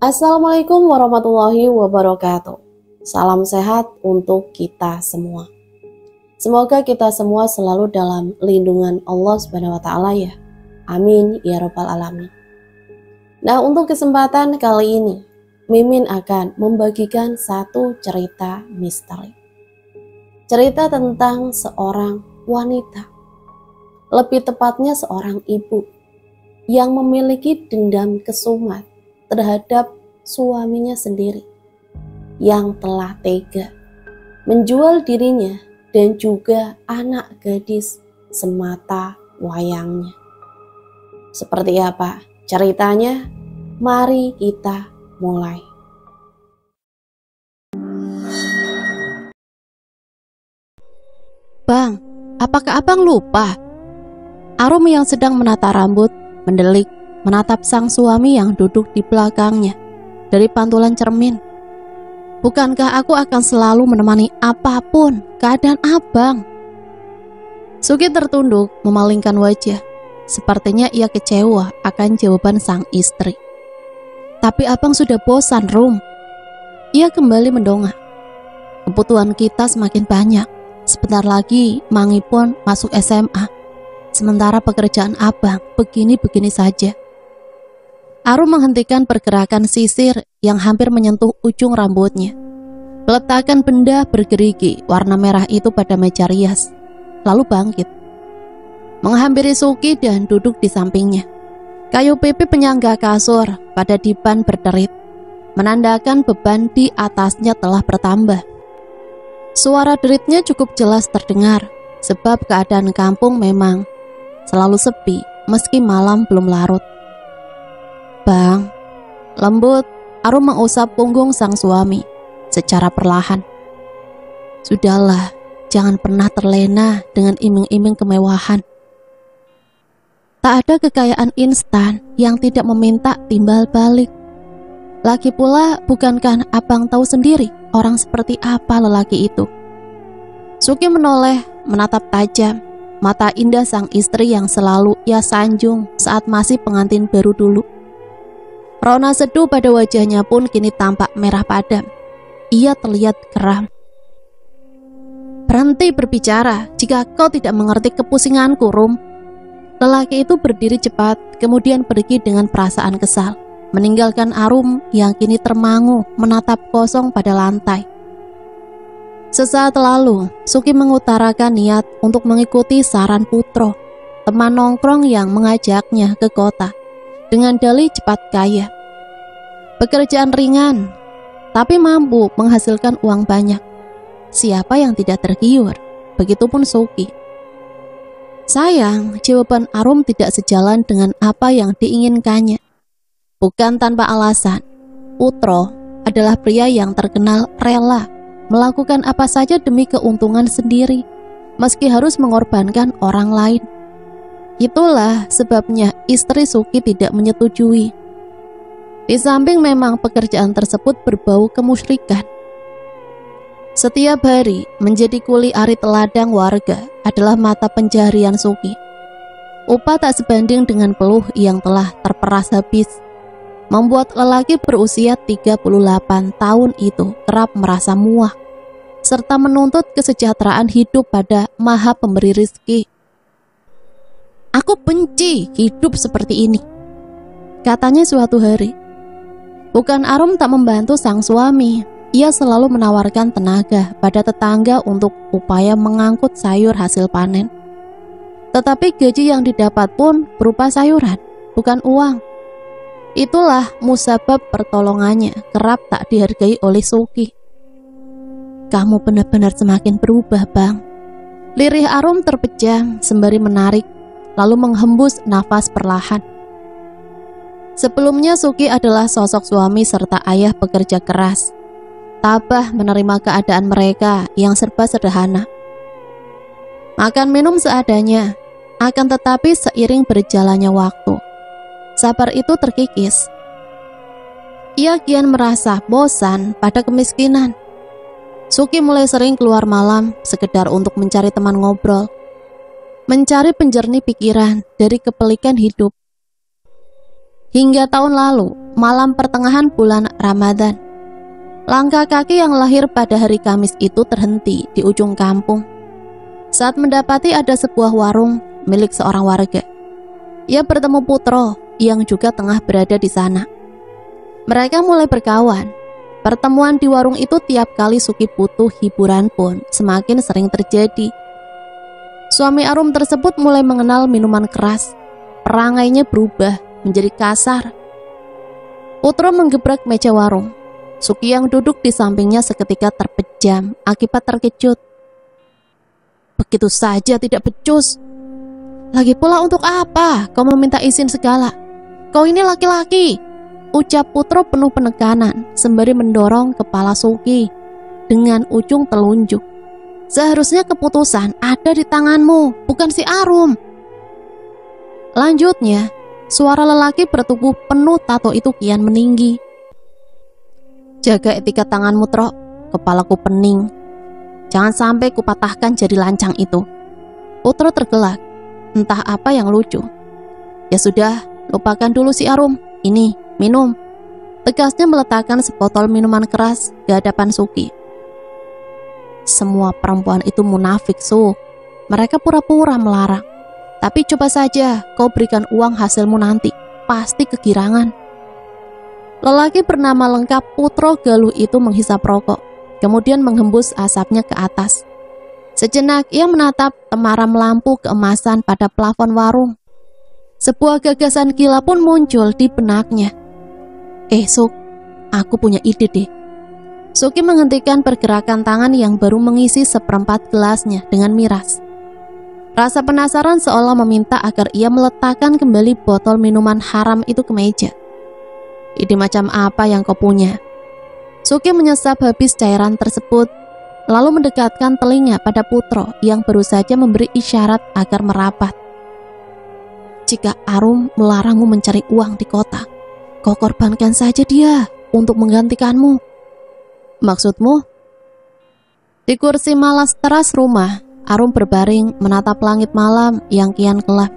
Assalamualaikum warahmatullahi wabarakatuh. Salam sehat untuk kita semua. Semoga kita semua selalu dalam lindungan Allah Subhanahu wa taala ya. Amin ya rabbal alamin. Nah, untuk kesempatan kali ini Mimin akan membagikan satu cerita misteri. Cerita tentang seorang wanita, lebih tepatnya seorang ibu yang memiliki dendam kesumat terhadap suaminya sendiri yang telah tega menjual dirinya dan juga anak gadis semata wayangnya. Seperti apa ceritanya? Mari kita mulai. Bang, apakah abang lupa? Arum yang sedang menata rambut mendelik menatap sang suami yang duduk di belakangnya dari pantulan cermin. Bukankah aku akan selalu menemani apapun keadaan abang? Suki tertunduk memalingkan wajah. Sepertinya ia kecewa akan jawaban sang istri. Tapi abang sudah bosan, Rum. Ia kembali mendongak. Kebutuhan kita semakin banyak. Sebentar lagi Mangi pun masuk SMA. Sementara pekerjaan abang begini-begini saja. Arum menghentikan pergerakan sisir yang hampir menyentuh ujung rambutnya. Meletakkan benda bergerigi warna merah itu pada meja rias. Lalu bangkit. Menghampiri Suki dan duduk di sampingnya. Kayu pipi penyangga kasur pada dipan berderit, menandakan beban di atasnya telah bertambah. Suara deritnya cukup jelas terdengar, sebab keadaan kampung memang selalu sepi meski malam belum larut. Bang, lembut, Arum mengusap punggung sang suami secara perlahan. Sudahlah, jangan pernah terlena dengan iming-iming kemewahan. Tak ada kekayaan instan yang tidak meminta timbal balik. Lagi pula, bukankah abang tahu sendiri orang seperti apa lelaki itu? Suki menoleh, menatap tajam mata indah sang istri yang selalu ia sanjung saat masih pengantin baru dulu. Rona seduh pada wajahnya pun kini tampak merah padam. Ia terlihat geram. Berhenti berbicara jika kau tidak mengerti kepusinganku, Rum. Lelaki itu berdiri cepat, kemudian pergi dengan perasaan kesal, meninggalkan Arum yang kini termangu menatap kosong pada lantai. Sesaat lalu, Suki mengutarakan niat untuk mengikuti saran Putro, teman nongkrong yang mengajaknya ke kota, dengan dalih cepat kaya. Pekerjaan ringan, tapi mampu menghasilkan uang banyak. Siapa yang tidak tergiur? Begitupun Suki. Sayang, jawaban Arum tidak sejalan dengan apa yang diinginkannya. Bukan tanpa alasan, Putro adalah pria yang terkenal rela melakukan apa saja demi keuntungan sendiri, meski harus mengorbankan orang lain. Itulah sebabnya istri Suki tidak menyetujui. Di samping memang pekerjaan tersebut berbau kemusyrikan. Setiap hari menjadi kuli ari teladang warga adalah mata pencaharian Suki. Upah tak sebanding dengan peluh yang telah terperas habis, membuat lelaki berusia 38 tahun itu kerap merasa muak, serta menuntut kesejahteraan hidup pada Maha Pemberi Rizki. Aku benci hidup seperti ini, katanya suatu hari. Bukan Arum tak membantu sang suami. Ia selalu menawarkan tenaga pada tetangga untuk upaya mengangkut sayur hasil panen. Tetapi gaji yang didapat pun berupa sayuran, bukan uang. Itulah musabab pertolongannya kerap tak dihargai oleh Suki. Kamu benar-benar semakin berubah, Bang. Lirih Arum terpejam sembari menarik, lalu menghembus nafas perlahan. Sebelumnya Suki adalah sosok suami serta ayah pekerja keras, tabah menerima keadaan mereka yang serba sederhana. Makan minum seadanya, akan tetapi seiring berjalannya waktu, sabar itu terkikis. Ia kian merasa bosan pada kemiskinan. Suki mulai sering keluar malam sekedar untuk mencari teman ngobrol, mencari penjernih pikiran dari kepelikan hidup. Hingga tahun lalu, malam pertengahan bulan Ramadan. Langkah kaki yang lahir pada hari Kamis itu terhenti di ujung kampung saat mendapati ada sebuah warung milik seorang warga. Ia bertemu Putro yang juga tengah berada di sana. Mereka mulai berkawan. Pertemuan di warung itu tiap kali Suki butuh hiburan pun semakin sering terjadi. Suami Arum tersebut mulai mengenal minuman keras. Perangainya berubah menjadi kasar. Putro menggebrak meja warung. Suki yang duduk di sampingnya seketika terpejam akibat terkejut. Begitu saja tidak becus. Lagi pula untuk apa kau meminta izin segala? Kau ini laki-laki, ucap Putro penuh penekanan sembari mendorong kepala Suki dengan ujung telunjuk. Seharusnya keputusan ada di tanganmu, bukan si Arum. Lanjutnya, suara lelaki bertubuh penuh tato itu kian meninggi. Jaga etika tanganmu, Tro. Kepalaku pening. Jangan sampai kupatahkan jari lancang itu. Putro tergelak. Entah apa yang lucu. Ya sudah, lupakan dulu si Arum. Ini, minum. Tegasnya meletakkan sebotol minuman keras di hadapan Suki. Semua perempuan itu munafik, Suk. Mereka pura-pura melarang. Tapi coba saja kau berikan uang hasilmu nanti. Pasti kegirangan. Lelaki bernama lengkap Putro Galuh itu menghisap rokok, kemudian menghembus asapnya ke atas. Sejenak ia menatap temaram lampu keemasan pada plafon warung. Sebuah gagasan gila pun muncul di benaknya. Suk, aku punya ide deh. Suki menghentikan pergerakan tangan yang baru mengisi seperempat gelasnya dengan miras. Rasa penasaran seolah meminta agar ia meletakkan kembali botol minuman haram itu ke meja. Ide macam apa yang kau punya? Suki menyesap habis cairan tersebut, lalu mendekatkan telinga pada Putro yang baru saja memberi isyarat agar merapat. Jika Arum melarangmu mencari uang di kota, kau korbankan saja dia untuk menggantikanmu. Maksudmu? Di kursi malas teras rumah, Arum berbaring menatap langit malam yang kian gelap.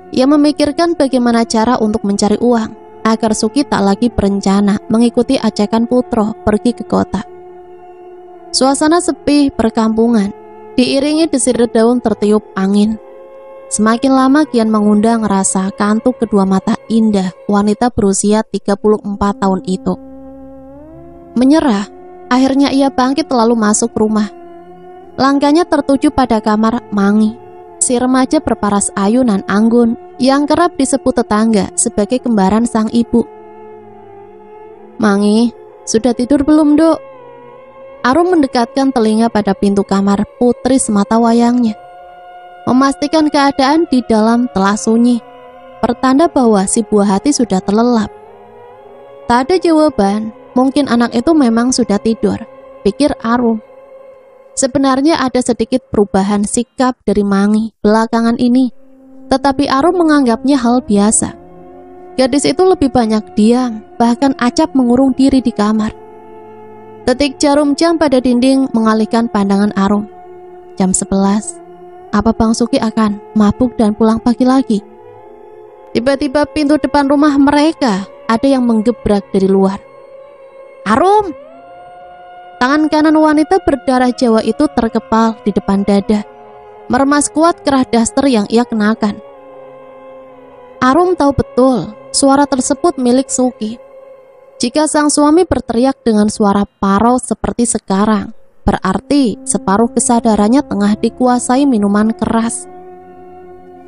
Ia memikirkan bagaimana cara untuk mencari uang agar Suki tak lagi berencana mengikuti ajakan Putro pergi ke kota. Suasana sepi perkampungan, diiringi desir daun tertiup angin. Semakin lama kian mengundang rasa kantuk kedua mata indah wanita berusia 34 tahun itu. Menyerah, akhirnya ia bangkit lalu masuk rumah. Langkahnya tertuju pada kamar Mangi, si remaja berparas ayu nan anggun yang kerap disebut tetangga sebagai kembaran sang ibu. Mangi, sudah tidur belum, Dok? Arum mendekatkan telinga pada pintu kamar putri semata wayangnya, memastikan keadaan di dalam telah sunyi, pertanda bahwa si buah hati sudah terlelap. Tak ada jawaban. Mungkin anak itu memang sudah tidur, pikir Arum. Sebenarnya ada sedikit perubahan sikap dari Mangi belakangan ini, tetapi Arum menganggapnya hal biasa. Gadis itu lebih banyak diam, bahkan acap mengurung diri di kamar. Detik jarum jam pada dinding mengalihkan pandangan Arum. Jam 11. Apa Bang Suki akan mabuk dan pulang pagi lagi? Tiba-tiba pintu depan rumah mereka ada yang menggebrak dari luar. Arum! Tangan kanan wanita berdarah Jawa itu terkepal di depan dada, meremas kuat kerah daster yang ia kenakan. Arum tahu betul suara tersebut milik Suki. Jika sang suami berteriak dengan suara parau seperti sekarang, berarti separuh kesadarannya tengah dikuasai minuman keras.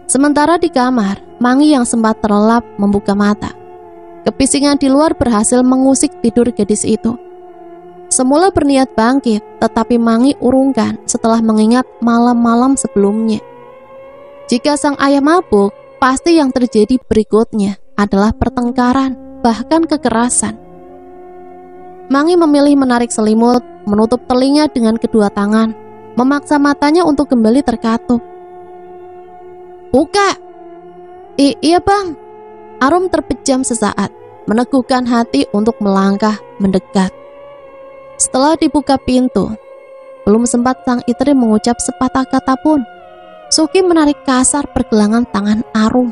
Sementara di kamar, Mangi yang sempat terlelap membuka mata. Kebisingan di luar berhasil mengusik tidur gadis itu. Semula berniat bangkit, tetapi Mangi urungkan setelah mengingat malam-malam sebelumnya. Jika sang ayah mabuk, pasti yang terjadi berikutnya adalah pertengkaran, bahkan kekerasan. Mangi memilih menarik selimut, menutup telinga dengan kedua tangan, memaksa matanya untuk kembali terkatup. Buka! Iya bang. Arum terpejam sesaat, meneguhkan hati untuk melangkah mendekat. Setelah dibuka pintu, belum sempat sang istri mengucap sepatah kata pun, Suki menarik kasar pergelangan tangan Arum.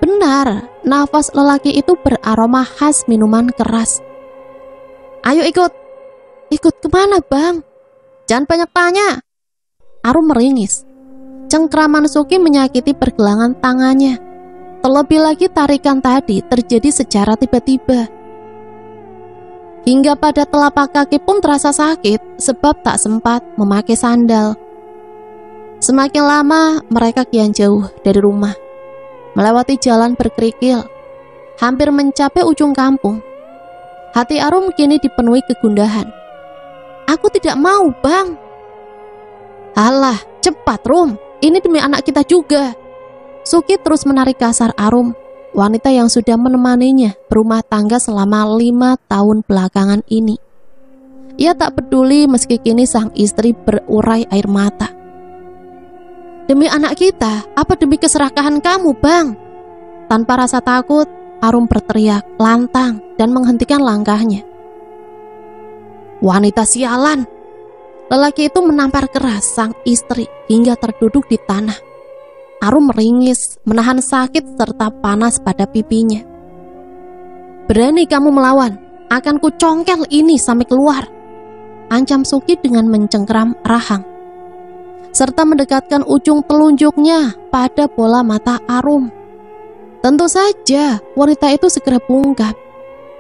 Benar, nafas lelaki itu beraroma khas minuman keras. Ayo ikut. Ikut kemana, Bang? Jangan banyak tanya. Arum meringis. Cengkraman Suki menyakiti pergelangan tangannya. Terlebih lagi tarikan tadi terjadi secara tiba-tiba. Hingga pada telapak kaki pun terasa sakit sebab tak sempat memakai sandal. Semakin lama mereka kian jauh dari rumah. Melewati jalan berkerikil, hampir mencapai ujung kampung. Hati Arum kini dipenuhi kegundahan. Aku tidak mau, Bang. Alah, cepat Rum, ini demi anak kita juga. Suki terus menarik kasar Arum, wanita yang sudah menemaninya berumah tangga selama 5 tahun belakangan ini. Ia tak peduli meski kini sang istri berurai air mata. Demi anak kita, apa demi keserakahan kamu, Bang? Tanpa rasa takut, Arum berteriak lantang dan menghentikan langkahnya. Wanita sialan! Lelaki itu menampar keras sang istri hingga terduduk di tanah. Arum meringis, menahan sakit serta panas pada pipinya. Berani kamu melawan, akan kucongkel ini sampai keluar, ancam Suki dengan mencengkram rahang, serta mendekatkan ujung telunjuknya pada bola mata Arum. Tentu saja wanita itu segera bungkam.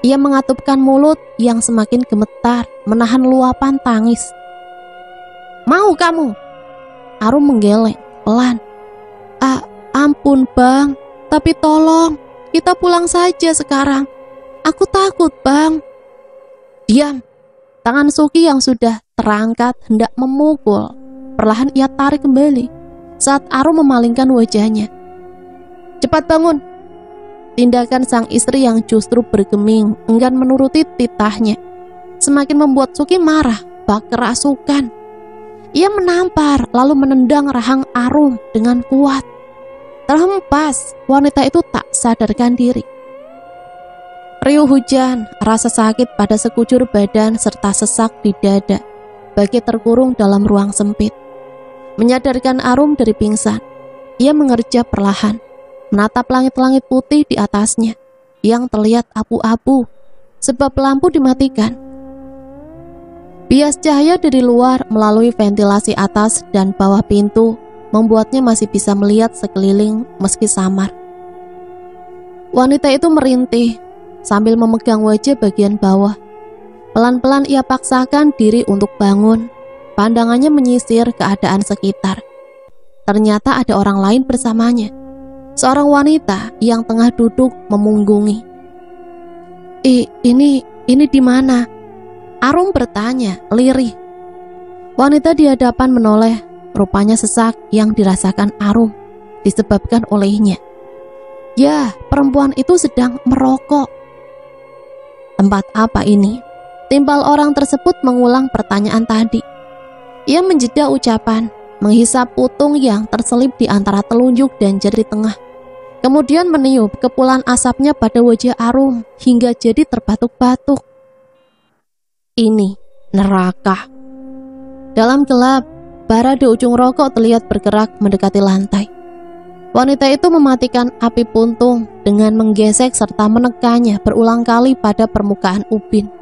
Ia mengatupkan mulut yang semakin gemetar, menahan luapan tangis. Mau kamu? Arum menggeleng pelan. Ampun Bang, tapi tolong kita pulang saja sekarang. Aku takut Bang. Diam. Tangan Suki yang sudah terangkat hendak memukul, perlahan ia tarik kembali saat Arum memalingkan wajahnya. Cepat bangun. Tindakan sang istri yang justru bergeming enggan menuruti titahnya semakin membuat Suki marah bak kerasukan. Ia menampar lalu menendang rahang Arum dengan kuat. Terhempas, wanita itu tak sadarkan diri. Riuh hujan, rasa sakit pada sekujur badan serta sesak di dada bagi terkurung dalam ruang sempit menyadarkan Arum dari pingsan. Ia mengerja perlahan, menatap langit-langit putih di atasnya yang terlihat abu-abu sebab lampu dimatikan. Bias cahaya dari luar melalui ventilasi atas dan bawah pintu membuatnya masih bisa melihat sekeliling meski samar. Wanita itu merintih sambil memegang wajah bagian bawah. Pelan-pelan ia paksakan diri untuk bangun. Pandangannya menyisir keadaan sekitar. Ternyata ada orang lain bersamanya. Seorang wanita yang tengah duduk memunggungi. Ini di mana? Arum bertanya, lirih. Wanita di hadapan menoleh. Rupanya sesak yang dirasakan Arum disebabkan olehnya. Ya, perempuan itu sedang merokok. Tempat apa ini? Timbal orang tersebut mengulang pertanyaan tadi. Ia menjeda ucapan, menghisap putung yang terselip di antara telunjuk dan jari tengah. Kemudian meniup kepulan asapnya pada wajah Arum hingga jadi terbatuk-batuk. Ini neraka. Dalam gelap, bara di ujung rokok terlihat bergerak mendekati lantai. Wanita itu mematikan api puntung dengan menggesek serta menekannya berulang kali pada permukaan ubin.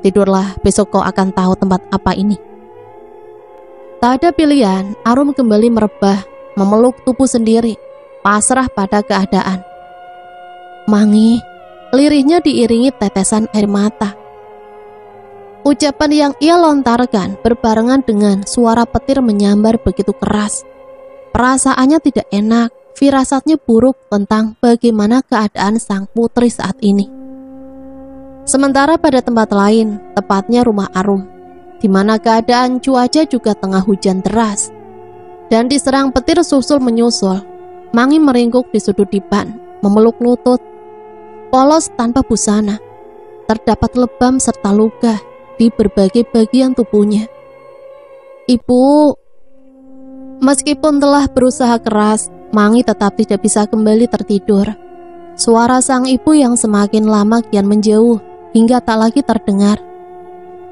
Tidurlah, besok kau akan tahu tempat apa ini. Tak ada pilihan, Arum kembali merebah, memeluk tubuh sendiri, pasrah pada keadaan. Mangi, lirihnya diiringi tetesan air mata. Ucapan yang ia lontarkan berbarengan dengan suara petir menyambar begitu keras. Perasaannya tidak enak, firasatnya buruk tentang bagaimana keadaan sang putri saat ini. Sementara pada tempat lain, tepatnya rumah Arum, di mana keadaan cuaca juga tengah hujan deras, dan diserang petir susul menyusul, Mangi meringkuk di sudut dipan, memeluk lutut, polos tanpa busana, terdapat lebam serta luka di berbagai bagian tubuhnya. Ibu, meskipun telah berusaha keras, Mangi tetap tidak bisa kembali tertidur. Suara sang ibu yang semakin lama kian menjauh hingga tak lagi terdengar,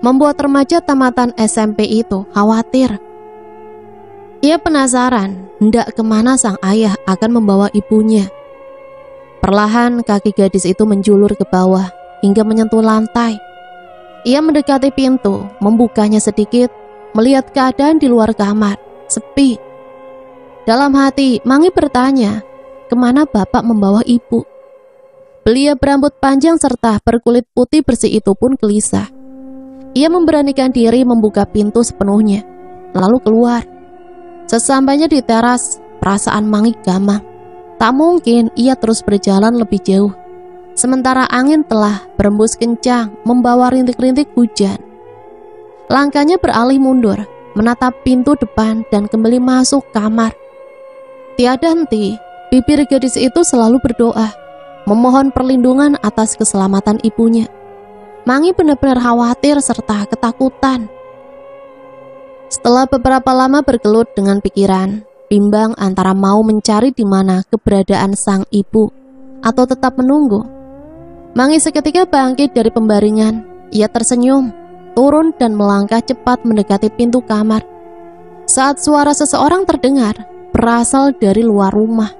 membuat remaja tamatan SMP itu khawatir. Ia penasaran hendak kemana sang ayah akan membawa ibunya. Perlahan kaki gadis itu menjulur ke bawah hingga menyentuh lantai. Ia mendekati pintu, membukanya sedikit, melihat keadaan di luar kamar, sepi. Dalam hati, Mangi bertanya, kemana bapak membawa ibu? Belia berambut panjang serta berkulit putih bersih itu pun gelisah. Ia memberanikan diri membuka pintu sepenuhnya, lalu keluar. Sesampainya di teras, perasaan Mangi gamang. Tak mungkin ia terus berjalan lebih jauh. Sementara angin telah berembus kencang, membawa rintik-rintik hujan. Langkahnya beralih mundur, menatap pintu depan dan kembali masuk kamar. Tiada henti, bibir gadis itu selalu berdoa, memohon perlindungan atas keselamatan ibunya. Mangi benar-benar khawatir serta ketakutan. Setelah beberapa lama bergelut dengan pikiran, bimbang antara mau mencari di mana keberadaan sang ibu atau tetap menunggu, Mangi seketika bangkit dari pembaringan. Ia tersenyum, turun dan melangkah cepat mendekati pintu kamar. Saat suara seseorang terdengar, berasal dari luar rumah.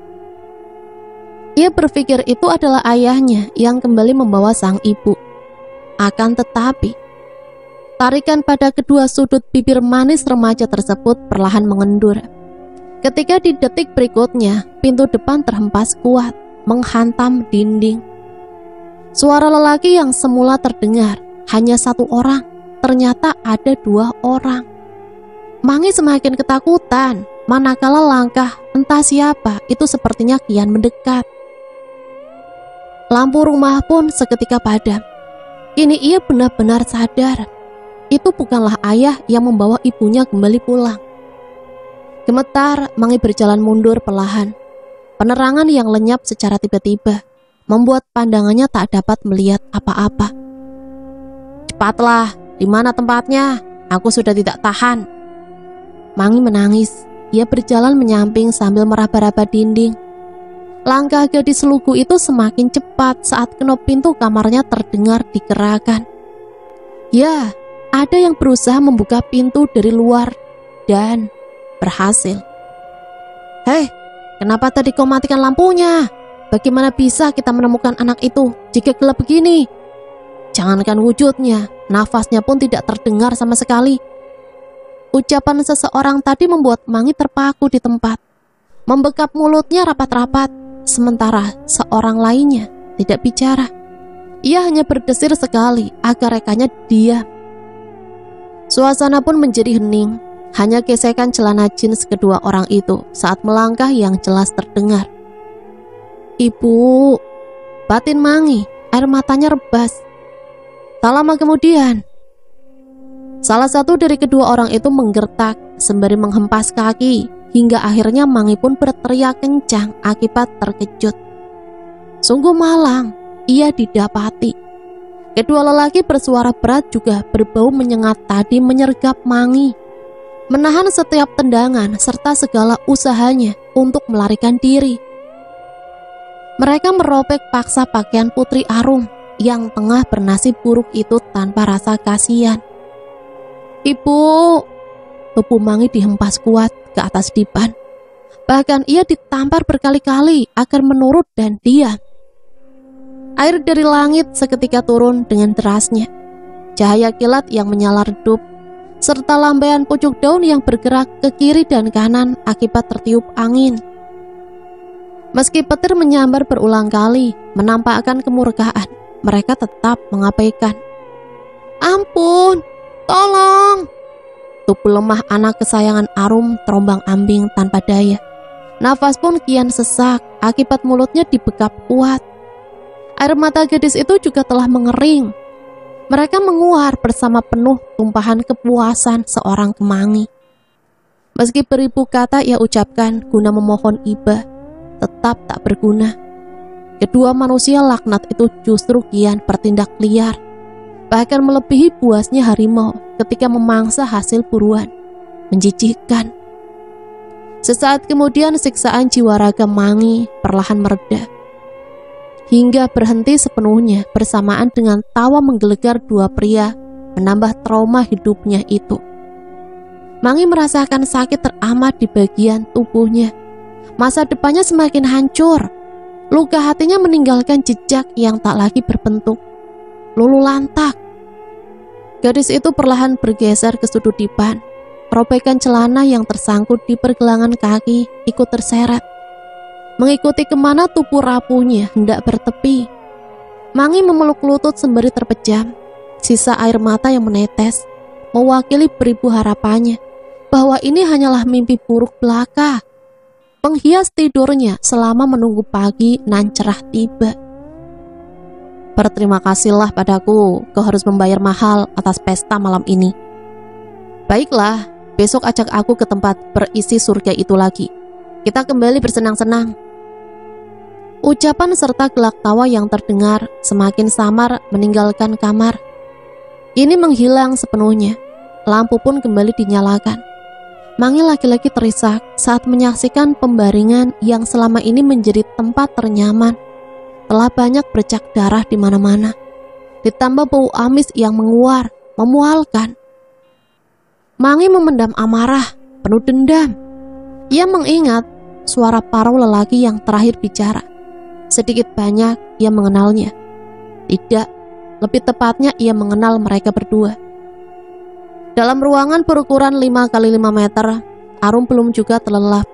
Ia berpikir itu adalah ayahnya yang kembali membawa sang ibu. Akan tetapi, tarikan pada kedua sudut bibir manis remaja tersebut perlahan mengendur. Ketika di detik berikutnya, pintu depan terhempas kuat, menghantam dinding. Suara lelaki yang semula terdengar hanya satu orang, ternyata ada dua orang. Mangi semakin ketakutan, manakala langkah entah siapa itu sepertinya kian mendekat. Lampu rumah pun seketika padam. Kini ia benar-benar sadar, itu bukanlah ayah yang membawa ibunya kembali pulang. Gemetar, Mangi berjalan mundur perlahan. Penerangan yang lenyap secara tiba-tiba membuat pandangannya tak dapat melihat apa-apa. Cepatlah, di mana tempatnya? Aku sudah tidak tahan. Mangi menangis. Ia berjalan menyamping sambil meraba-raba dinding. Langkah gadis lugu itu semakin cepat saat kenop pintu kamarnya terdengar digerakkan. Ya, ada yang berusaha membuka pintu dari luar dan berhasil. Hei, kenapa tadi kau matikan lampunya? Bagaimana bisa kita menemukan anak itu jika gelap begini? Jangankan wujudnya, nafasnya pun tidak terdengar sama sekali. Ucapan seseorang tadi membuat Mangi terpaku di tempat. Membekap mulutnya rapat-rapat, sementara seorang lainnya tidak bicara. Ia hanya berdesir sekali agar rekannya diam. Suasana pun menjadi hening. Hanya gesekan celana jeans kedua orang itu saat melangkah yang jelas terdengar. Ibu, batin Mangi, air matanya rebas. Tak lama kemudian, salah satu dari kedua orang itu menggertak sembari menghempas kaki, hingga akhirnya Mangi pun berteriak kencang akibat terkejut. Sungguh malang ia didapati. Kedua lelaki bersuara berat juga berbau menyengat tadi menyergap Mangi, menahan setiap tendangan serta segala usahanya untuk melarikan diri. Mereka merobek paksa pakaian Putri Arum yang tengah bernasib buruk itu tanpa rasa kasihan. Ibu, tubuh Mangi dihempas kuat ke atas dipan. Bahkan ia ditampar berkali-kali agar menurut dan diam. Air dari langit seketika turun dengan derasnya. Cahaya kilat yang menyala redup, serta lambaian pucuk daun yang bergerak ke kiri dan kanan akibat tertiup angin. Meski petir menyambar berulang kali menampakkan kemurkaan, mereka tetap mengabaikan. Ampun, tolong! Tubuh lemah anak kesayangan Arum terombang-ambing tanpa daya. Nafas pun kian sesak akibat mulutnya dibekap kuat. Air mata gadis itu juga telah mengering. Mereka menguar bersama penuh tumpahan kepuasan seorang Mangi. Meski beribu kata ia ucapkan guna memohon iba, tetap tak berguna. Kedua manusia laknat itu justru kian bertindak liar, bahkan melebihi buasnya harimau ketika memangsa hasil buruan. Menjijikkan. Sesaat kemudian siksaan jiwa raga Mangi perlahan mereda, hingga berhenti sepenuhnya bersamaan dengan tawa menggelegar dua pria menambah trauma hidupnya itu. Mangi merasakan sakit teramat di bagian tubuhnya. Masa depannya semakin hancur. Luka hatinya meninggalkan jejak yang tak lagi berbentuk, lulu lantak. Gadis itu perlahan bergeser ke sudut dipan. Robekan celana yang tersangkut di pergelangan kaki ikut terseret, mengikuti kemana tubuh rapuhnya hendak bertepi. Mangi memeluk lutut sembari terpejam. Sisa air mata yang menetes mewakili beribu harapannya bahwa ini hanyalah mimpi buruk belaka, penghias tidurnya selama menunggu pagi nan cerah tiba. Berterima kasihlah padaku, kau harus membayar mahal atas pesta malam ini. Baiklah, besok ajak aku ke tempat berisi surga itu lagi. Kita kembali bersenang-senang. Ucapan serta gelak tawa yang terdengar semakin samar meninggalkan kamar. Ini menghilang sepenuhnya. Lampu pun kembali dinyalakan. Mangi lagi-lagi terisak saat menyaksikan pembaringan yang selama ini menjadi tempat ternyaman telah banyak bercak darah di mana-mana. Ditambah bau amis yang menguar, memualkan. Mangi memendam amarah, penuh dendam. Ia mengingat suara parau lelaki yang terakhir bicara. Sedikit banyak ia mengenalnya. Tidak, lebih tepatnya ia mengenal mereka berdua. Dalam ruangan berukuran 5 kali 5 meter, Arum belum juga terlelap.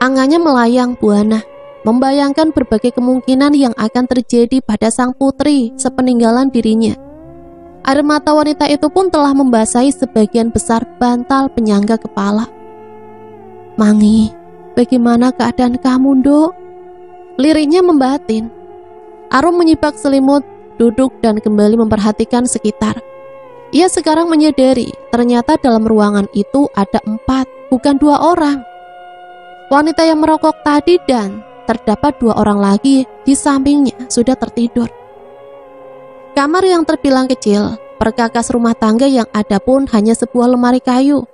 Angannya melayang buana, membayangkan berbagai kemungkinan yang akan terjadi pada sang putri sepeninggalan dirinya. Air mata wanita itu pun telah membasahi sebagian besar bantal penyangga kepala. Mangi, bagaimana keadaan kamu, Nduk? Lirihnya membatin. Arum menyibak selimut, duduk dan kembali memperhatikan sekitar. Ia sekarang menyadari ternyata dalam ruangan itu ada 4, bukan 2 orang. Wanita yang merokok tadi dan terdapat 2 orang lagi di sampingnya sudah tertidur. Kamar yang terbilang kecil, perkakas rumah tangga yang ada pun hanya sebuah lemari kayu,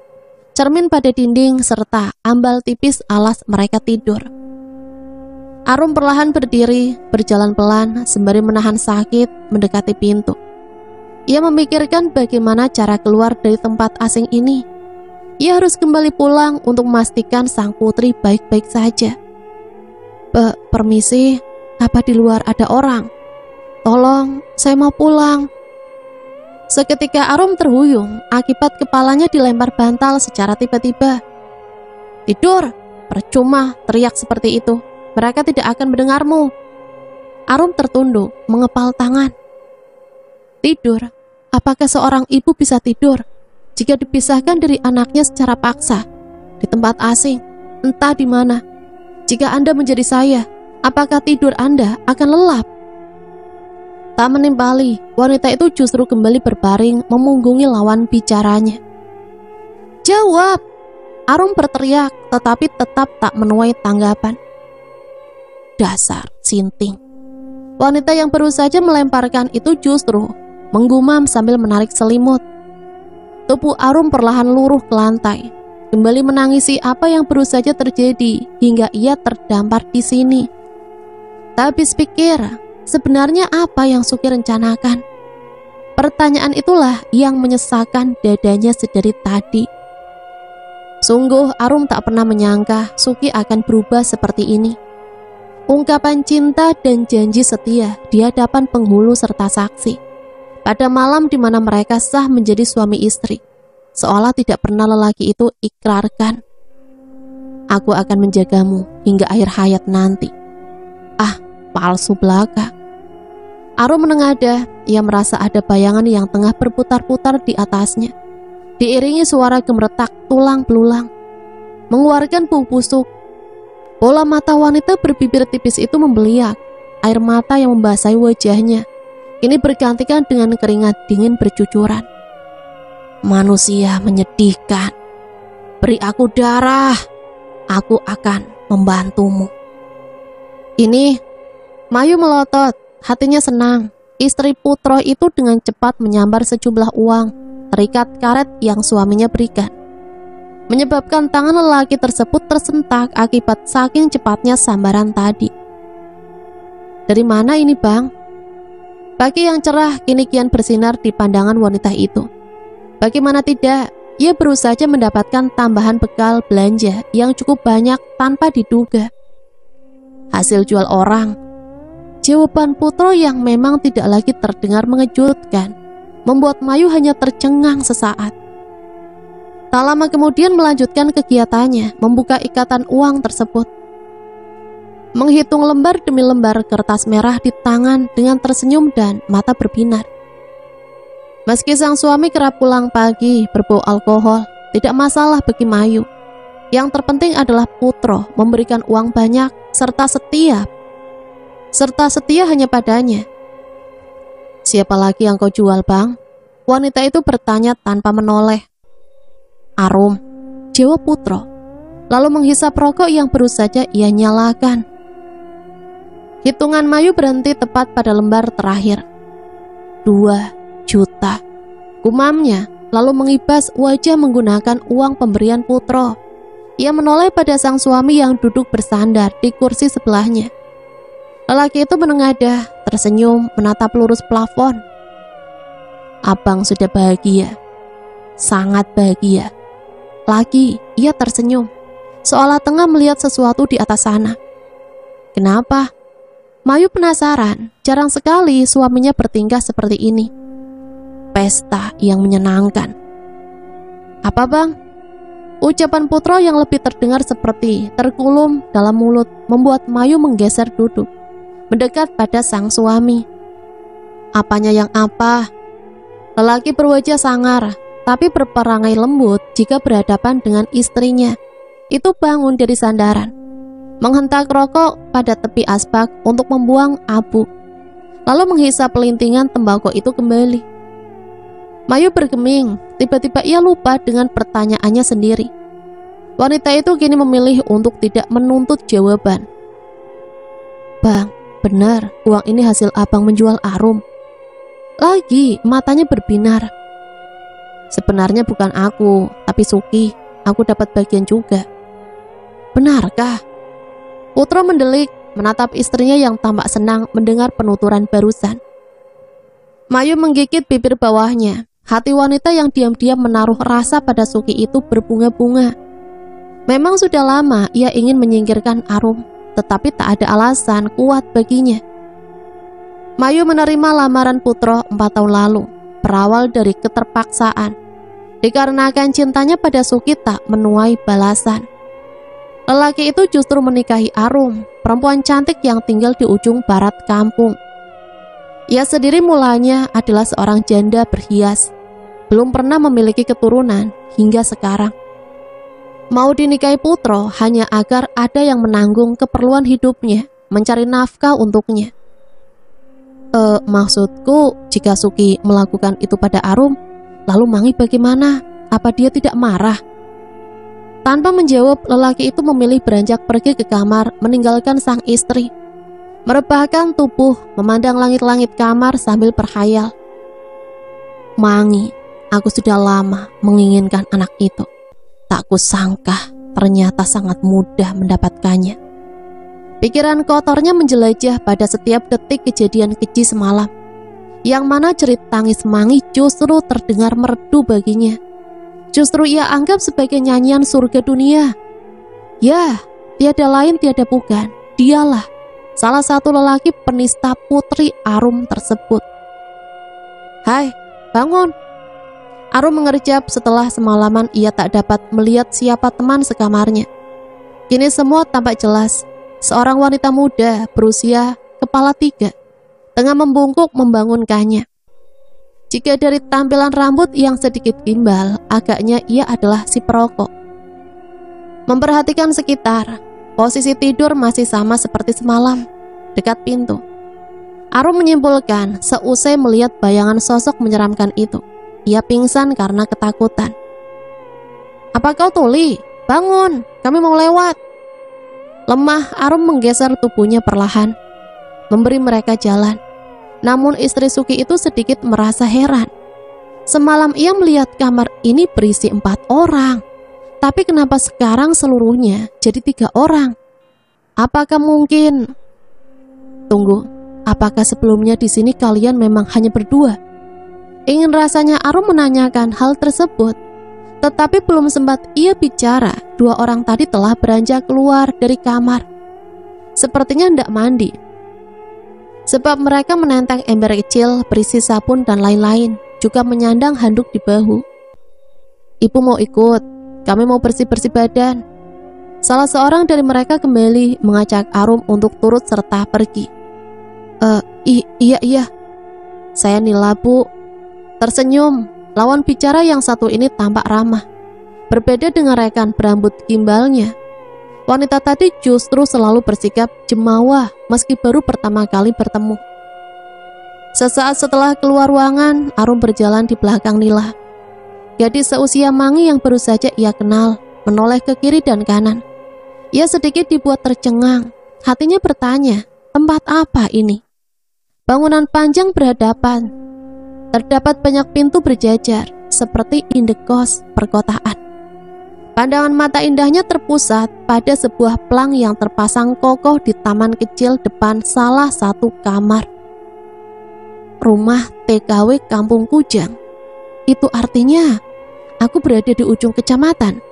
cermin pada dinding serta ambal tipis alas mereka tidur. Arum perlahan berdiri, berjalan pelan sembari menahan sakit mendekati pintu. Ia memikirkan bagaimana cara keluar dari tempat asing ini. Ia harus kembali pulang untuk memastikan sang putri baik-baik saja. Permisi, apa di luar ada orang? Tolong, saya mau pulang. Seketika Arum terhuyung akibat kepalanya dilempar bantal secara tiba-tiba. Tidur, percuma teriak seperti itu. Mereka tidak akan mendengarmu. Arum tertunduk, mengepal tangan. Tidur? Apakah seorang ibu bisa tidur jika dipisahkan dari anaknya secara paksa di tempat asing, entah di mana? Jika Anda menjadi saya, apakah tidur Anda akan lelap? Tak menimpali, wanita itu justru kembali berbaring memunggungi lawan bicaranya. Jawab! Arum berteriak, tetapi tetap tak menuai tanggapan. Dasar sinting. Wanita yang baru saja melemparkan itu justru menggumam sambil menarik selimut. Tubuh Arum perlahan luruh ke lantai, kembali menangisi apa yang baru saja terjadi hingga ia terdampar di sini. Tak habis pikir, sebenarnya apa yang Suki rencanakan? Pertanyaan itulah yang menyesakan dadanya sedari tadi. Sungguh Arum tak pernah menyangka Suki akan berubah seperti ini. Ungkapan cinta dan janji setia di hadapan penghulu serta saksi. Pada malam di mana mereka sah menjadi suami istri, seolah tidak pernah lelaki itu ikrarkan, aku akan menjagamu hingga akhir hayat nanti. Ah, palsu belaka. Arum menengadah, ia merasa ada bayangan yang tengah berputar-putar di atasnya, diiringi suara gemeretak tulang belulang, mengeluarkan bau busuk. Bola mata wanita berbibir tipis itu membeliak, air mata yang membasahi wajahnya ini bergantikan dengan keringat dingin bercucuran. Manusia menyedihkan. Beri aku darah, aku akan membantumu. Ini, Mayu melotot, hatinya senang. Istri Putro itu dengan cepat menyambar sejumlah uang terikat karet yang suaminya berikan, menyebabkan tangan lelaki tersebut tersentak akibat saking cepatnya sambaran tadi. Dari mana ini, Bang? Pagi yang cerah kini kian bersinar di pandangan wanita itu. Bagaimana tidak, ia baru saja mendapatkan tambahan bekal belanja yang cukup banyak tanpa diduga. hasil jual orang. Jawaban Putro yang memang tidak lagi terdengar mengejutkan membuat Mayu hanya tercengang sesaat. Tak lama kemudian melanjutkan kegiatannya, membuka ikatan uang tersebut. Menghitung lembar demi lembar kertas merah di tangan dengan tersenyum dan mata berbinar. Meski sang suami kerap pulang pagi berbau alkohol, tidak masalah bagi Mayu. Yang terpenting adalah Putro memberikan uang banyak serta setia hanya padanya. "Siapa lagi yang kau jual, Bang?" Wanita itu bertanya tanpa menoleh. "Arum," jawab Putro, lalu menghisap rokok yang baru saja ia nyalakan. Hitungan Mayu berhenti tepat pada lembar terakhir. 2 juta, gumamnya, lalu mengibas wajah menggunakan uang pemberian Putro. Ia menoleh pada sang suami yang duduk bersandar di kursi sebelahnya. Lelaki itu menengadah, tersenyum, menatap lurus plafon. "Abang sudah bahagia, sangat bahagia." Lagi, ia tersenyum, seolah tengah melihat sesuatu di atas sana. "Kenapa?" Mayu penasaran, jarang sekali suaminya bertingkah seperti ini. "Pesta yang menyenangkan." "Apa, Bang?" Ucapan Putro yang lebih terdengar seperti terkulum dalam mulut membuat Mayu menggeser duduk, mendekat pada sang suami. "Apanya yang apa?" Lelaki berwajah sangar, tapi berperangai lembut jika berhadapan dengan istrinya. Itu bangun dari sandaran, menghentak rokok pada tepi asbak untuk membuang abu, lalu menghisap pelintingan tembakau itu kembali. Mayu bergeming, tiba-tiba ia lupa dengan pertanyaannya sendiri. Wanita itu kini memilih untuk tidak menuntut jawaban. "Bang, benar uang ini hasil abang menjual Arum?" Lagi matanya berbinar. "Sebenarnya bukan aku, tapi Suki. Aku dapat bagian juga." "Benarkah?" Putro mendelik, menatap istrinya yang tampak senang mendengar penuturan barusan. Mayu menggigit bibir bawahnya. Hati wanita yang diam-diam menaruh rasa pada Suki itu berbunga-bunga. Memang sudah lama ia ingin menyingkirkan Arum, tetapi tak ada alasan kuat baginya. Mayu menerima lamaran Putro 4 tahun lalu, berawal dari keterpaksaan, dikarenakan cintanya pada Suki tak menuai balasan. Lelaki itu justru menikahi Arum, perempuan cantik yang tinggal di ujung barat kampung. Ia sendiri mulanya adalah seorang janda berhias, belum pernah memiliki keturunan hingga sekarang. Mau dinikahi Putro hanya agar ada yang menanggung keperluan hidupnya, mencari nafkah untuknya. Maksudku, jika Suki melakukan itu pada Arum, lalu Mangi bagaimana? Apa dia tidak marah?" Tanpa menjawab, lelaki itu memilih beranjak pergi ke kamar, meninggalkan sang istri. Merebahkan tubuh, memandang langit-langit kamar sambil berkhayal. "Mangi, aku sudah lama menginginkan anak itu. Tak kusangka ternyata sangat mudah mendapatkannya." Pikiran kotornya menjelajah pada setiap detik kejadian keji semalam, yang mana cerit tangis Mangi justru terdengar merdu baginya. Justru ia anggap sebagai nyanyian surga dunia. Ya, tiada lain tiada bukan, dialah salah satu lelaki penista putri Arum tersebut. "Hai, bangun." Arum mengerjap setelah semalaman ia tak dapat melihat siapa teman sekamarnya. Kini semua tampak jelas. Seorang wanita muda berusia kepala 3 tengah membungkuk membangunkannya. Jika dari tampilan rambut yang sedikit gimbal, agaknya ia adalah si perokok. Memperhatikan sekitar, posisi tidur masih sama seperti semalam, dekat pintu. Arum menyimpulkan seusai melihat bayangan sosok menyeramkan itu. Ia pingsan karena ketakutan. "Apa kau tuli? Bangun, kami mau lewat." Lemah, Arum menggeser tubuhnya perlahan, memberi mereka jalan. Namun istri Suki itu sedikit merasa heran. Semalam ia melihat kamar ini berisi 4 orang, tapi kenapa sekarang seluruhnya jadi 3 orang? Apakah mungkin? Tunggu, apakah sebelumnya di sini kalian memang hanya berdua? Ingin rasanya Arum menanyakan hal tersebut, tetapi belum sempat ia bicara, 2 orang tadi telah beranjak keluar dari kamar. sepertinya hendak mandi. Sebab mereka menenteng ember kecil berisi sabun dan lain-lain, juga menyandang handuk di bahu. "Ibu mau ikut, kami mau bersih-bersih badan." Salah seorang dari mereka kembali mengajak Arum untuk turut serta pergi. Iya. Saya Nila, Bu. Tersenyum, lawan bicara yang satu ini tampak ramah. Berbeda dengan rekan berambut gimbalnya, wanita tadi justru selalu bersikap jemawa meski baru pertama kali bertemu. Sesaat setelah keluar ruangan, Arum berjalan di belakang Nila. Gadis seusia Mangi yang baru saja ia kenal menoleh ke kiri dan kanan. Ia sedikit dibuat tercengang. Hatinya bertanya, tempat apa ini? Bangunan panjang berhadapan. Terdapat banyak pintu berjajar, seperti indekos perkotaan. Pandangan mata indahnya terpusat pada sebuah plang yang terpasang kokoh di taman kecil depan salah satu kamar. Rumah TKW Kampung Kujang. Itu artinya aku berada di ujung kecamatan.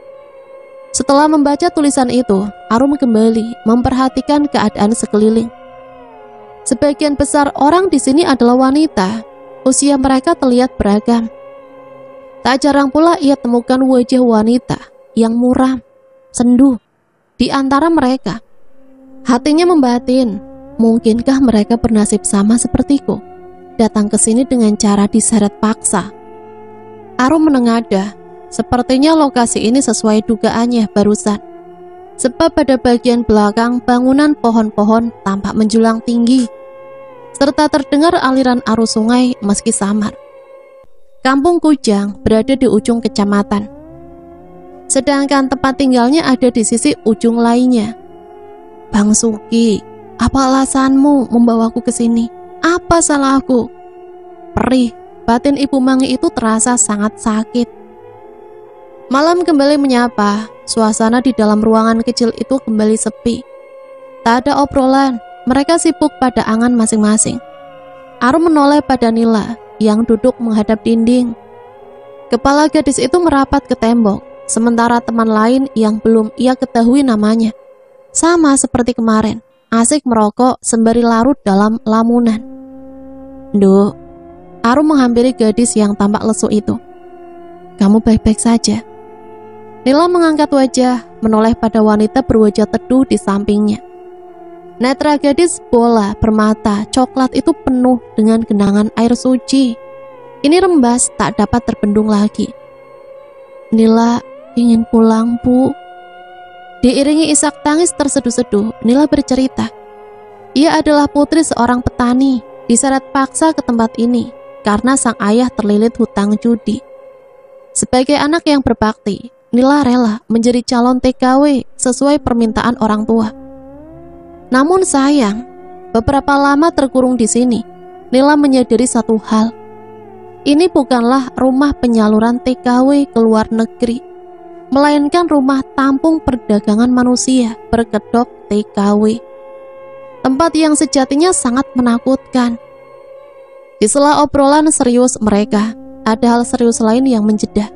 Setelah membaca tulisan itu, Arum kembali memperhatikan keadaan sekeliling. Sebagian besar orang di sini adalah wanita. Usia mereka terlihat beragam. Tak jarang pula ia temukan wajah wanita yang muram, sendu di antara mereka. Hatinya membatin, mungkinkah mereka bernasib sama sepertiku, datang ke sini dengan cara diseret paksa. Arum menengadah, sepertinya lokasi ini sesuai dugaannya barusan. Sebab pada bagian belakang bangunan pohon-pohon tampak menjulang tinggi, serta terdengar aliran arus sungai meski samar. Kampung Kujang berada di ujung kecamatan, sedangkan tempat tinggalnya ada di sisi ujung lainnya. "Bang Suki, apa alasanmu membawaku ke sini? Apa salahku?" Perih, batin Ibu Mangi itu terasa sangat sakit. Malam kembali menyapa. Suasana di dalam ruangan kecil itu kembali sepi. Tak ada obrolan, mereka sibuk pada angan masing-masing. Arum menoleh pada Nila yang duduk menghadap dinding. Kepala gadis itu merapat ke tembok, sementara teman lain yang belum ia ketahui namanya, sama seperti kemarin, asik merokok sembari larut dalam lamunan. "Nduk," Arum menghampiri gadis yang tampak lesu itu. "Kamu baik-baik saja?" Nila mengangkat wajah, menoleh pada wanita berwajah teduh di sampingnya. Netra gadis bola permata coklat itu penuh dengan genangan air suci. Ini rembas tak dapat terbendung lagi. "Nila ingin pulang, Bu." Diiringi isak tangis terseduh-seduh, Nila bercerita. Ia adalah putri seorang petani, diseret paksa ke tempat ini karena sang ayah terlilit hutang judi. Sebagai anak yang berbakti, Nila rela menjadi calon TKW sesuai permintaan orang tua. Namun sayang, beberapa lama terkurung di sini, Nila menyadari satu hal. Ini bukanlah rumah penyaluran TKW ke luar negeri, melainkan rumah tampung perdagangan manusia berkedok TKW. Tempat yang sejatinya sangat menakutkan. Di sela obrolan serius mereka, ada hal serius lain yang menjeda.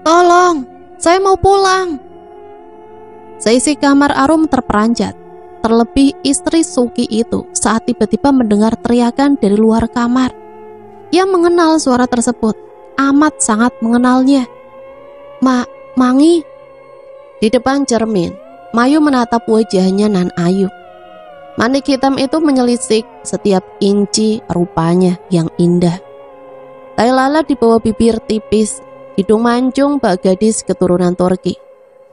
"Tolong, saya mau pulang." Seisi kamar Arum terperanjat, terlebih istri Suki itu saat tiba-tiba mendengar teriakan dari luar kamar. Ia mengenal suara tersebut, amat sangat mengenalnya. Mangi." Di depan cermin, Mayu menatap wajahnya Nan Ayu. Manik hitam itu menyelisik setiap inci rupanya yang indah. Tai lalat di bawah bibir tipis, hidung mancung bak gadis keturunan Turki,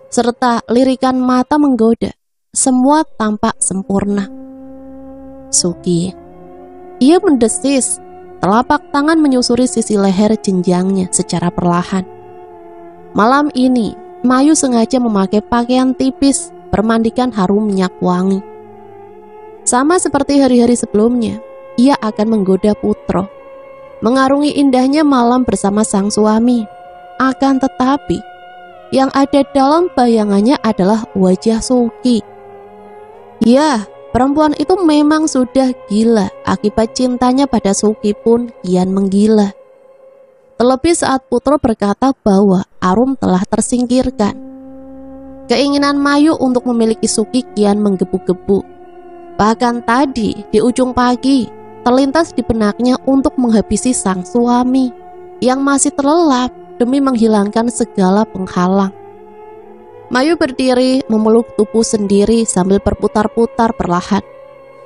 serta lirikan mata menggoda, semua tampak sempurna. "Suki." Ia mendesis, telapak tangan menyusuri sisi leher jenjangnya secara perlahan. Malam ini, Mayu sengaja memakai pakaian tipis bermandikan harum minyak wangi. Sama seperti hari-hari sebelumnya, ia akan menggoda Putro, mengarungi indahnya malam bersama sang suami. Akan tetapi, yang ada dalam bayangannya adalah wajah Suki. Ya, perempuan itu memang sudah gila, akibat cintanya pada Suki pun kian menggila. Terlebih saat Putro berkata bahwa Arum telah tersingkirkan. Keinginan Mayu untuk memiliki Suki kian menggebu-gebu. Bahkan tadi di ujung pagi terlintas di benaknya untuk menghabisi sang suami yang masih terlelap demi menghilangkan segala penghalang. Mayu berdiri memeluk tubuh sendiri sambil berputar-putar perlahan,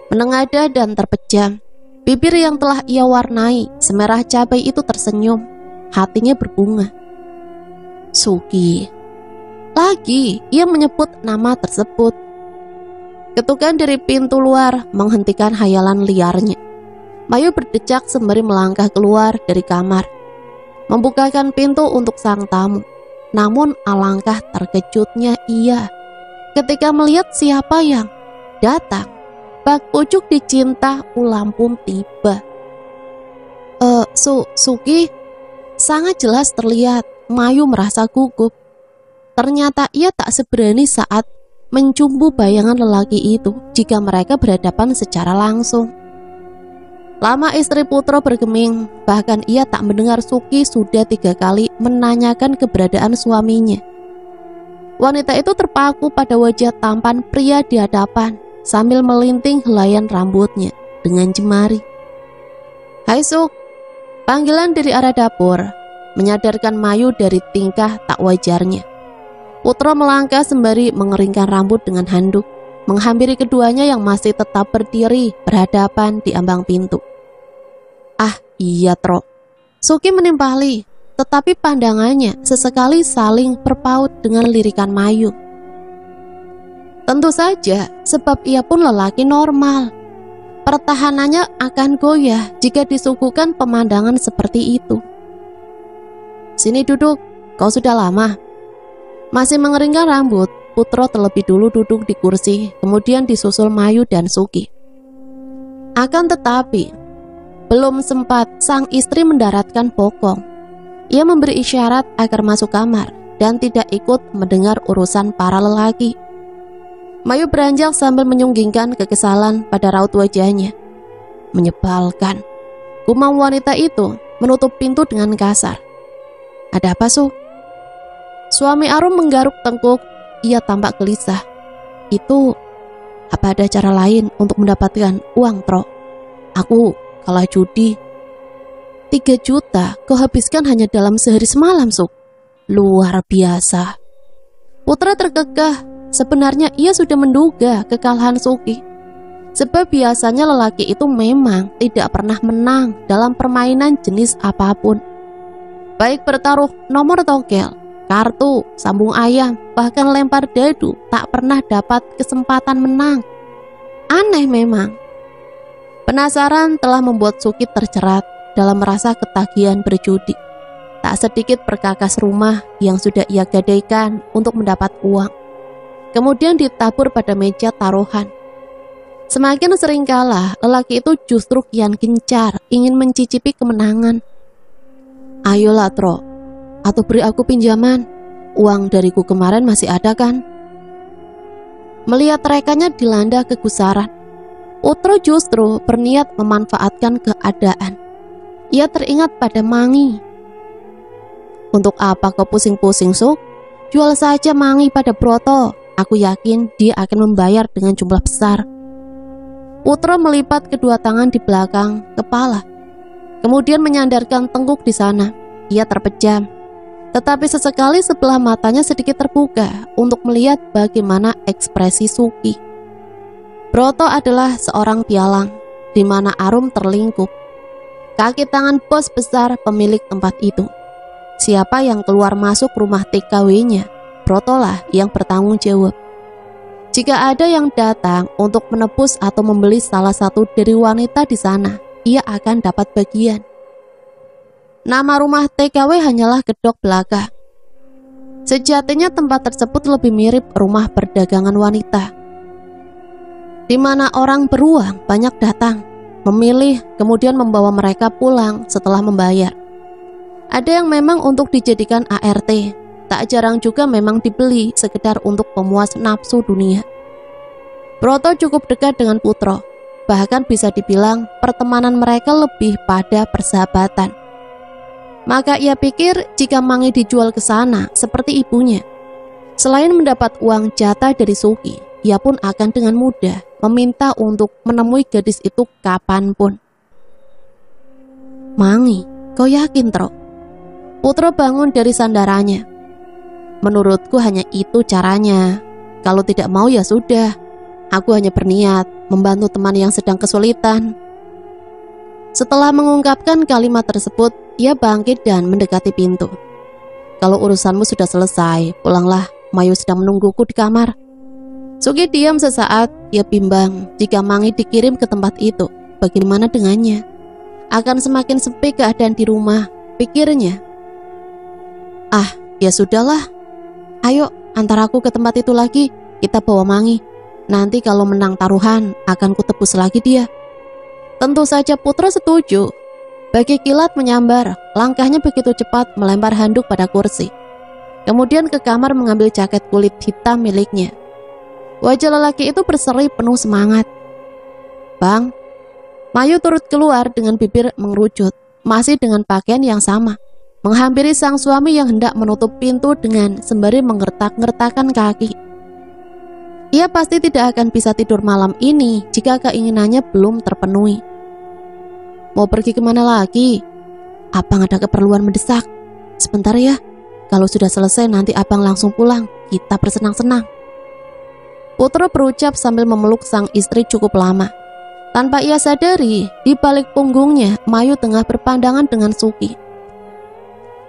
menengadah dan terpejam. Bibir yang telah ia warnai semerah cabai itu tersenyum, hatinya berbunga. Suki. Lagi ia menyebut nama tersebut. Ketukan dari pintu luar menghentikan hayalan liarnya. Mayu berdecak sembari melangkah keluar dari kamar, membukakan pintu untuk sang tamu. Namun alangkah terkejutnya ia ketika melihat siapa yang datang. Bak pucuk dicinta ulam pun tiba. Suki. Sangat jelas terlihat Mayu merasa gugup. Ternyata ia tak seberani saat mencumbu bayangan lelaki itu jika mereka berhadapan secara langsung. Lama istri Putro bergeming, bahkan ia tak mendengar Suki sudah 3 kali menanyakan keberadaan suaminya. Wanita itu terpaku pada wajah tampan pria di hadapan sambil melinting helaian rambutnya dengan jemari. Hai Suk, panggilan dari arah dapur menyadarkan Mayu dari tingkah tak wajarnya. Putro melangkah sembari mengeringkan rambut dengan handuk, menghampiri keduanya yang masih tetap berdiri berhadapan di ambang pintu. Ah iya Tro. Suki menimpali, tetapi pandangannya sesekali saling berpaut dengan lirikan Mayu. Tentu saja, sebab ia pun lelaki normal. Pertahanannya akan goyah jika disuguhkan pemandangan seperti itu. Sini duduk, kau sudah lama. Masih mengeringkan rambut, Putro terlebih dulu duduk di kursi, kemudian disusul Mayu dan Suki. Akan tetapi, belum sempat sang istri mendaratkan bokong. Ia memberi isyarat agar masuk kamar dan tidak ikut mendengar urusan para lelaki. Mayu beranjak sambil menyunggingkan kekesalan pada raut wajahnya. Menyebalkan. Gumam wanita itu menutup pintu dengan kasar. Ada apa, Su? Suami Arum menggaruk tengkuk. Ia tampak gelisah. Itu, apa ada cara lain untuk mendapatkan uang, Tro? Aku kalah judi. 3 juta kau habiskan hanya dalam sehari semalam, Su. Luar biasa. Putra terkekeh. Sebenarnya ia sudah menduga kekalahan Suki. Sebab biasanya lelaki itu memang tidak pernah menang dalam permainan jenis apapun. Baik bertaruh nomor togel, kartu, sambung ayam, bahkan lempar dadu, tak pernah dapat kesempatan menang. Aneh memang. Penasaran telah membuat Suki tercerat dalam merasa ketagihan berjudi. Tak sedikit perkakas rumah yang sudah ia gadaikan untuk mendapat uang, kemudian ditabur pada meja taruhan. Semakin sering kalah, lelaki itu justru kian gencar ingin mencicipi kemenangan. Ayolah Tro, atau beri aku pinjaman. Uang dariku kemarin masih ada kan? Melihat rekannya dilanda kegusaran, Putro justru berniat memanfaatkan keadaan. Ia teringat pada Mangi. Untuk apa kau pusing-pusing, Suk? Jual saja Mangi pada Broto. Aku yakin dia akan membayar dengan jumlah besar. Putro melipat kedua tangan di belakang kepala, kemudian menyandarkan tengkuk di sana. Ia terpejam, tetapi sesekali sebelah matanya sedikit terbuka untuk melihat bagaimana ekspresi Suki. Broto adalah seorang pialang, di mana Arum terlingkup. Kaki tangan bos besar pemilik tempat itu. Siapa yang keluar masuk rumah TKW-nya, Broto lah yang bertanggung jawab. Jika ada yang datang untuk menebus atau membeli salah satu dari wanita di sana, ia akan dapat bagian. Nama rumah TKW hanyalah gedok belaka. Sejatinya tempat tersebut lebih mirip rumah perdagangan wanita, di mana orang beruang banyak datang, memilih, kemudian membawa mereka pulang setelah membayar. Ada yang memang untuk dijadikan ART, tak jarang juga memang dibeli sekedar untuk pemuas nafsu dunia. Broto cukup dekat dengan Putro, bahkan bisa dibilang pertemanan mereka lebih pada persahabatan. Maka ia pikir jika Mangi dijual ke sana seperti ibunya, Selain mendapat uang jatah dari Suki, ia pun akan dengan mudah meminta untuk menemui gadis itu kapanpun. Mangi, kau yakin, Tro? Putro bangun dari sandarannya. Menurutku hanya itu caranya. Kalau tidak mau ya sudah. Aku hanya berniat membantu teman yang sedang kesulitan. Setelah mengungkapkan kalimat tersebut, ia bangkit dan mendekati pintu. Kalau urusanmu sudah selesai, pulanglah. Mayu sedang menungguku di kamar. Suki diam sesaat. Ia bimbang jika Mangi dikirim ke tempat itu. Bagaimana dengannya? Akan semakin sepi keadaan di rumah, pikirnya. Ah, ya sudahlah. Ayo, antar aku ke tempat itu lagi. Kita bawa Mangi. Nanti kalau menang taruhan, akan kutebus lagi dia. Tentu saja Putra setuju. Bagi kilat menyambar, langkahnya begitu cepat melempar handuk pada kursi. Kemudian ke kamar mengambil jaket kulit hitam miliknya. Wajah lelaki itu berseri penuh semangat. Bang, Mayu turut keluar dengan bibir mengerucut, masih dengan pakaian yang sama, menghampiri sang suami yang hendak menutup pintu dengan sembari menggertak-gertakkan kaki. Ia pasti tidak akan bisa tidur malam ini jika keinginannya belum terpenuhi. Mau pergi kemana lagi? Abang ada keperluan mendesak. Sebentar ya. Kalau sudah selesai nanti abang langsung pulang. Kita bersenang-senang. Putra berucap sambil memeluk sang istri cukup lama. Tanpa ia sadari, di balik punggungnya Mayu tengah berpandangan dengan Suki.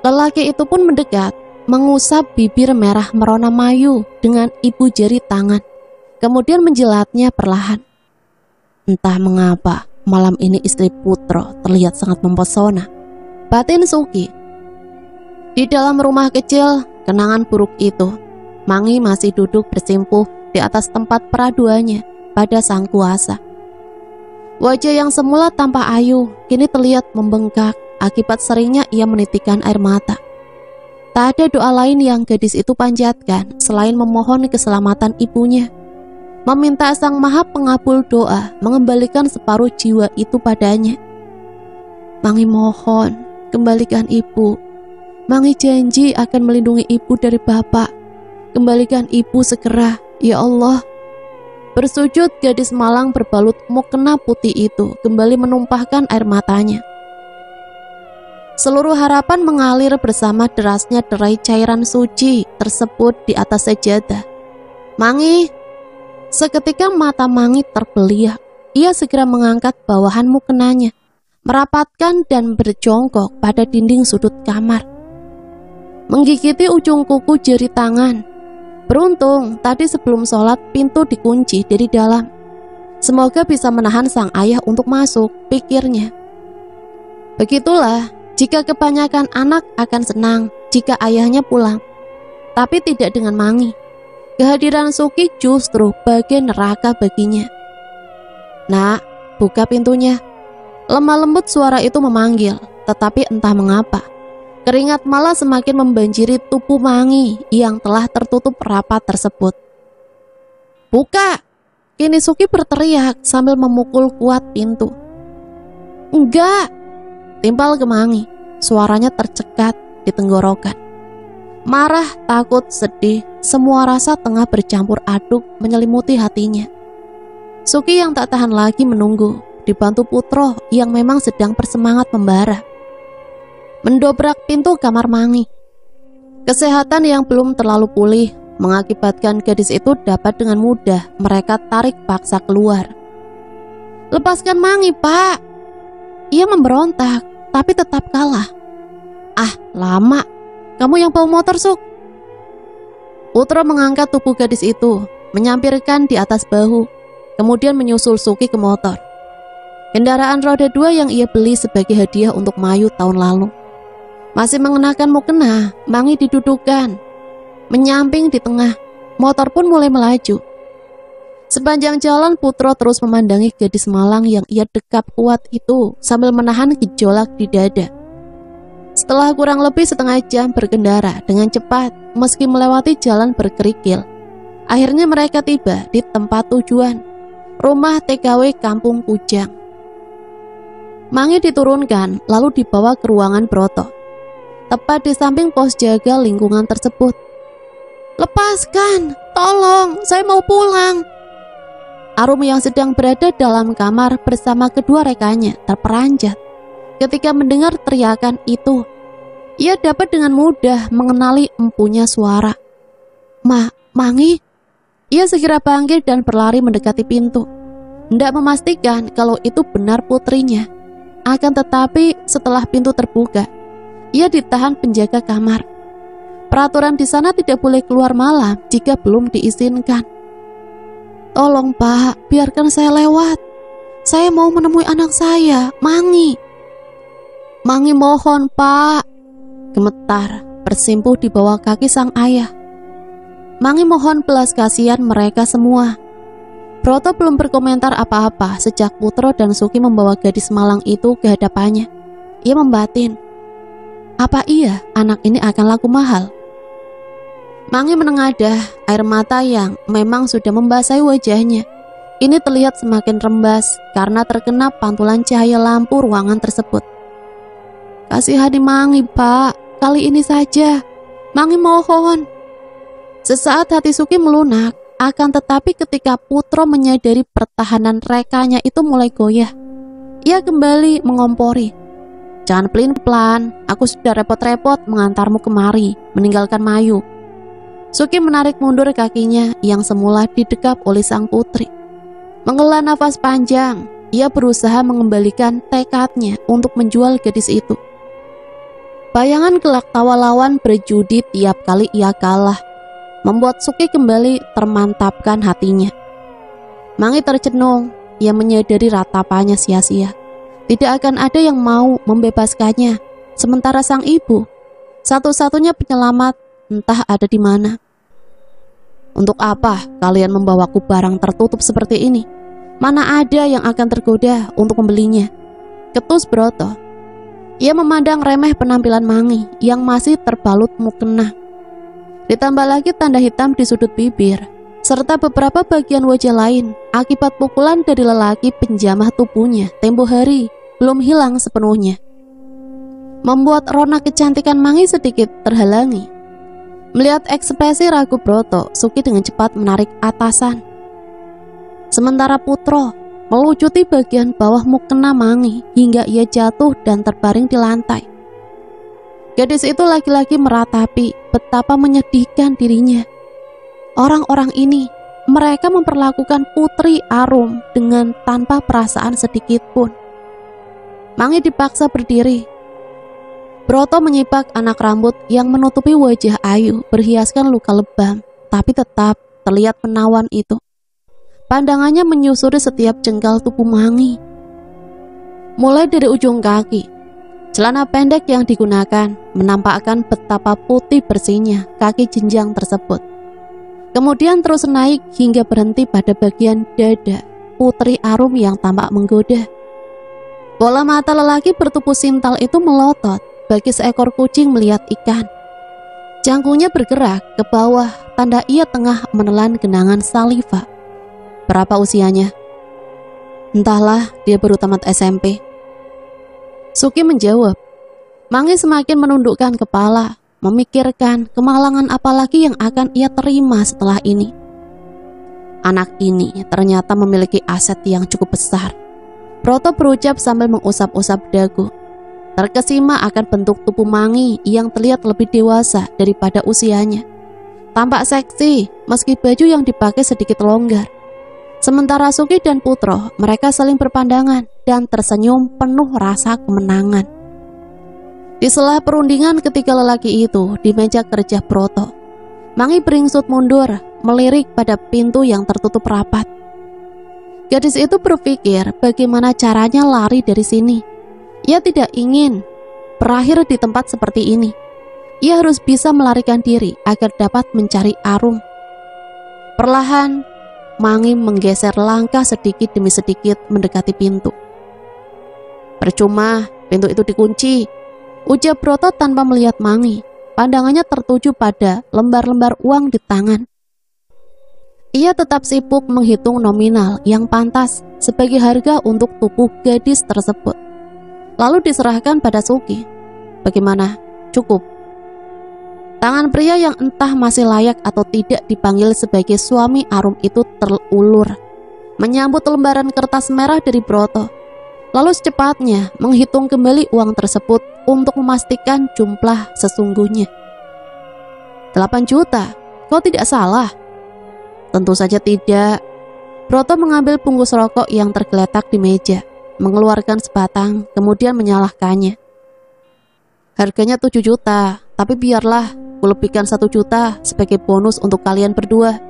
Lelaki itu pun mendekat, mengusap bibir merah merona Mayu dengan ibu jari tangan, kemudian menjilatnya perlahan. Entah mengapa malam ini istri Putro terlihat sangat mempesona, batin Suki. Di dalam rumah kecil, kenangan buruk itu, Mangi masih duduk bersimpuh di atas tempat peraduannya pada sang kuasa. Wajah yang semula tampak ayu, kini terlihat membengkak akibat seringnya ia menitikkan air mata. Tak ada doa lain yang gadis itu panjatkan selain memohon keselamatan ibunya, meminta sang maha pengabul doa mengembalikan separuh jiwa itu padanya. Mangi mohon, kembalikan ibu. Mangi janji akan melindungi ibu dari bapak. Kembalikan ibu segera, ya Allah. Bersujud, gadis malang berbalut mukena putih itu kembali menumpahkan air matanya. Seluruh harapan mengalir bersama derasnya derai cairan suci tersebut di atas sajadah. Mangi. Seketika mata Mangi terbeliak. Ia segera mengangkat bawahan mukenanya, merapatkan dan berjongkok pada dinding sudut kamar, menggigiti ujung kuku jari tangan. Beruntung tadi sebelum sholat pintu dikunci dari dalam. Semoga bisa menahan sang ayah untuk masuk, pikirnya. Begitulah, jika kebanyakan anak akan senang jika ayahnya pulang, tapi tidak dengan Mangi. Kehadiran Suki justru bagai neraka baginya. Nak, buka pintunya. Lemah lembut suara itu memanggil, tetapi entah mengapa keringat malah semakin membanjiri tubuh Mangi yang telah tertutup rapat tersebut. Buka! Kini Suki berteriak sambil memukul kuat pintu. Enggak! Timpal ke Mangi. Suaranya tercekat di tenggorokan. Marah, takut, sedih, semua rasa tengah bercampur aduk menyelimuti hatinya. Suki yang tak tahan lagi menunggu, dibantu Putro yang memang sedang bersemangat membara, mendobrak pintu kamar Mangi. Kesehatan yang belum terlalu pulih mengakibatkan gadis itu dapat dengan mudah mereka tarik paksa keluar. Lepaskan Mangi, Pak! Ia memberontak, tapi tetap kalah. Ah, lama. Kamu yang bawa motor, Suk. Putra mengangkat tubuh gadis itu, menyampirkan di atas bahu, kemudian menyusul Suki ke motor. Kendaraan roda 2 yang ia beli sebagai hadiah untuk Mayu tahun lalu. Masih mengenakan mukena, Mangi didudukan, menyamping di tengah. Motor pun mulai melaju. Sepanjang jalan Putro terus memandangi gadis malang yang ia dekap kuat itu sambil menahan gejolak di dada. Setelah kurang lebih setengah jam berkendara dengan cepat meski melewati jalan berkerikil, akhirnya mereka tiba di tempat tujuan, rumah TKW Kampung Kujang. Mangi diturunkan lalu dibawa ke ruangan Broto, tepat di samping pos jaga lingkungan tersebut. "Lepaskan, tolong, saya mau pulang." Arum yang sedang berada dalam kamar bersama kedua rekannya terperanjat. Ketika mendengar teriakan itu, ia dapat dengan mudah mengenali empunya suara. Mangi. Ia segera bangkit dan berlari mendekati pintu, hendak memastikan kalau itu benar putrinya. Akan tetapi setelah pintu terbuka, ia ditahan penjaga kamar. Peraturan di sana tidak boleh keluar malam jika belum diizinkan. "Tolong Pak, biarkan saya lewat. Saya mau menemui anak saya, Mangi." "Mangi mohon Pak." Gemetar bersimpuh di bawah kaki sang ayah. Mangi mohon belas kasihan mereka semua. Broto belum berkomentar apa-apa sejak Putro dan Suki membawa gadis malang itu ke hadapannya. Ia membatin, apa iya anak ini akan laku mahal? Mangi menengadah, air mata yang memang sudah membasahi wajahnya ini terlihat semakin rembas karena terkena pantulan cahaya lampu ruangan tersebut. "Kasihani Mangi Pak, kali ini saja, Mangi mohon." Sesaat hati Suki melunak, akan tetapi ketika Putro menyadari pertahanan rekannya itu mulai goyah, ia kembali mengompori. "Jangan pelin-pelan, aku sudah repot-repot mengantarmu kemari, meninggalkan Mayu." Suki menarik mundur kakinya yang semula didekap oleh sang putri. Menghela nafas panjang, ia berusaha mengembalikan tekadnya untuk menjual gadis itu. Bayangan kelak tawa lawan berjudi tiap kali ia kalah, membuat Suki kembali termantapkan hatinya. Mangi tercenung, ia menyadari ratapannya sia-sia. Tidak akan ada yang mau membebaskannya, sementara sang ibu, satu-satunya penyelamat, entah ada di mana. "Untuk apa kalian membawaku barang tertutup seperti ini? Mana ada yang akan tergoda untuk membelinya?" ketus Broto. Ia memandang remeh penampilan Mangi yang masih terbalut mukena. Ditambah lagi tanda hitam di sudut bibir, serta beberapa bagian wajah lain akibat pukulan dari lelaki penjamah tubuhnya tempo hari belum hilang sepenuhnya, membuat rona kecantikan Mangi sedikit terhalangi. Melihat ekspresi ragu Broto, Suki dengan cepat menarik atasan. Sementara Putro melucuti bagian bawah mukena Mangi hingga ia jatuh dan terbaring di lantai. Gadis itu lagi-lagi meratapi betapa menyedihkan dirinya. Orang-orang ini, mereka memperlakukan Putri Arum dengan tanpa perasaan sedikit pun. Mangi dipaksa berdiri. Broto menyipak anak rambut yang menutupi wajah ayu berhiaskan luka lebam, tapi tetap terlihat menawan itu. Pandangannya menyusuri setiap jengkal tubuh Mangi. Mulai dari ujung kaki, celana pendek yang digunakan menampakkan betapa putih bersihnya kaki jenjang tersebut. Kemudian terus naik hingga berhenti pada bagian dada Putri Arum yang tampak menggoda. Bola mata lelaki bertubuh sintal itu melotot bagi seekor kucing melihat ikan. Jangkungnya bergerak ke bawah, tanda ia tengah menelan genangan saliva. Berapa usianya? Entahlah, dia baru tamat SMP. Suki menjawab. Mangi semakin menundukkan kepala, memikirkan kemalangan apalagi yang akan ia terima setelah ini. Anak ini ternyata memiliki aset yang cukup besar. Broto berucap sambil mengusap-usap dagu. Terkesima akan bentuk tubuh Mangi yang terlihat lebih dewasa daripada usianya. Tampak seksi meski baju yang dipakai sedikit longgar. Sementara Suki dan Putro, mereka saling berpandangan dan tersenyum penuh rasa kemenangan. Di sela perundingan ketika lelaki itu di meja kerja Broto, Mangi beringsut mundur, melirik pada pintu yang tertutup rapat. Gadis itu berpikir bagaimana caranya lari dari sini. Ia tidak ingin berakhir di tempat seperti ini. Ia harus bisa melarikan diri agar dapat mencari Arum. Perlahan, Mangi menggeser langkah sedikit demi sedikit mendekati pintu. "Percuma, pintu itu dikunci," ujar Broto tanpa melihat Mangi. Pandangannya tertuju pada lembar-lembar uang di tangan. Ia tetap sibuk menghitung nominal yang pantas sebagai harga untuk tubuh gadis tersebut. Lalu diserahkan pada Suki. "Bagaimana? Cukup?" Tangan pria yang entah masih layak atau tidak dipanggil sebagai suami Arum itu terulur, menyambut lembaran kertas merah dari Broto. Lalu secepatnya menghitung kembali uang tersebut untuk memastikan jumlah sesungguhnya. 8 juta, kau tidak salah. Tentu saja tidak. Broto mengambil bungkus rokok yang tergeletak di meja, mengeluarkan sebatang, kemudian menyalahkannya. Harganya 7 juta, tapi biarlah, kulebihkan 1 juta sebagai bonus untuk kalian berdua.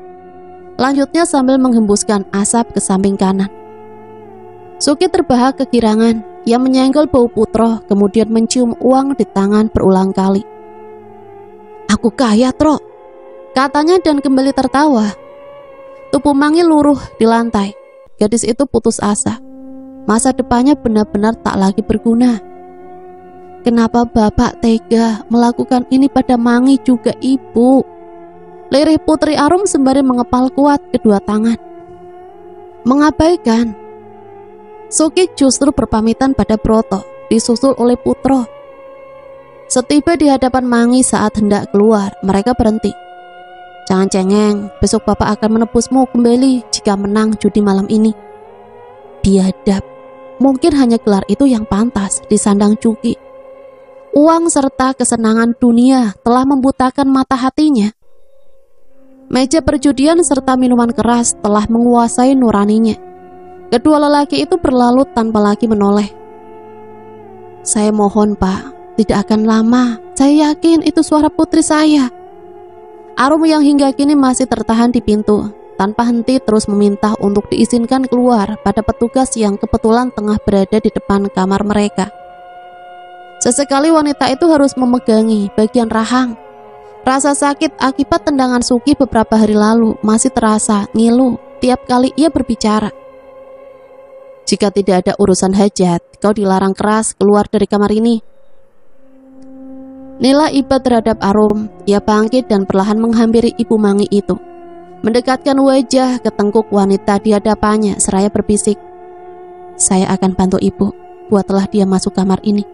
Lanjutnya sambil menghembuskan asap ke samping kanan. Suki terbahak kegirangan. Ia menyenggol bau Putro, kemudian mencium uang di tangan berulang kali. Aku kaya, Tro, katanya dan kembali tertawa. Tubuh Mangi luruh di lantai. Gadis itu putus asa. Masa depannya benar-benar tak lagi berguna. Kenapa Bapak tega melakukan ini pada Mangi juga Ibu? Lirih Putri Arum sembari mengepal kuat kedua tangan. Mengabaikan. Suki justru berpamitan pada Broto, disusul oleh Putro. Setiba di hadapan Mangi saat hendak keluar, mereka berhenti. Jangan cengeng, besok Bapak akan menebusmu kembali jika menang judi malam ini. Biadab, mungkin hanya gelar itu yang pantas disandang Cuki. Uang serta kesenangan dunia telah membutakan mata hatinya. Meja perjudian serta minuman keras telah menguasai nuraninya. Kedua lelaki itu berlalu tanpa lagi menoleh. Saya mohon, Pak, tidak akan lama. Saya yakin itu suara putri saya. Arum yang hingga kini masih tertahan di pintu, tanpa henti terus meminta untuk diizinkan keluar pada petugas yang kebetulan tengah berada di depan kamar mereka. Sesekali wanita itu harus memegangi bagian rahang. Rasa sakit akibat tendangan Suki beberapa hari lalu masih terasa ngilu tiap kali ia berbicara. Jika tidak ada urusan hajat, kau dilarang keras keluar dari kamar ini. Nila iba terhadap Arum. Ia bangkit dan perlahan menghampiri Ibu Mangi itu, mendekatkan wajah ke tengkuk wanita di hadapannya seraya berbisik, saya akan bantu Ibu. Buatlah dia masuk kamar ini.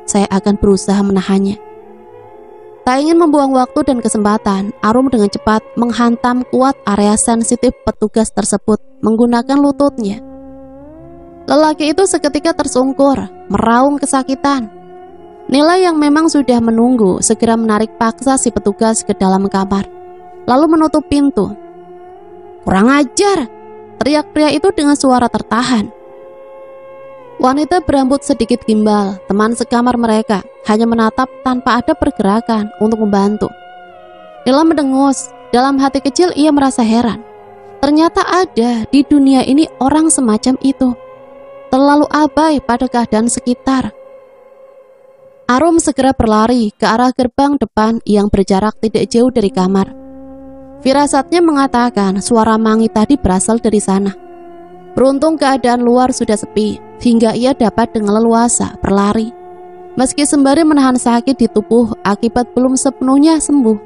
Saya akan berusaha menahannya. Tak ingin membuang waktu dan kesempatan, Arum dengan cepat menghantam kuat area sensitif petugas tersebut menggunakan lututnya. Lelaki itu seketika tersungkur, meraung kesakitan. Nila yang memang sudah menunggu segera menarik paksa si petugas ke dalam kamar, lalu menutup pintu. Kurang ajar, teriak pria itu dengan suara tertahan. Wanita berambut sedikit gimbal, teman sekamar mereka, hanya menatap tanpa ada pergerakan untuk membantu. Nila mendengus, dalam hati kecil ia merasa heran. Ternyata ada di dunia ini orang semacam itu, terlalu abai pada keadaan sekitar. Arum segera berlari ke arah gerbang depan yang berjarak tidak jauh dari kamar. Firasatnya mengatakan suara Mangi tadi berasal dari sana. Beruntung keadaan luar sudah sepi, hingga ia dapat dengan leluasa berlari, meski sembari menahan sakit di tubuh akibat belum sepenuhnya sembuh.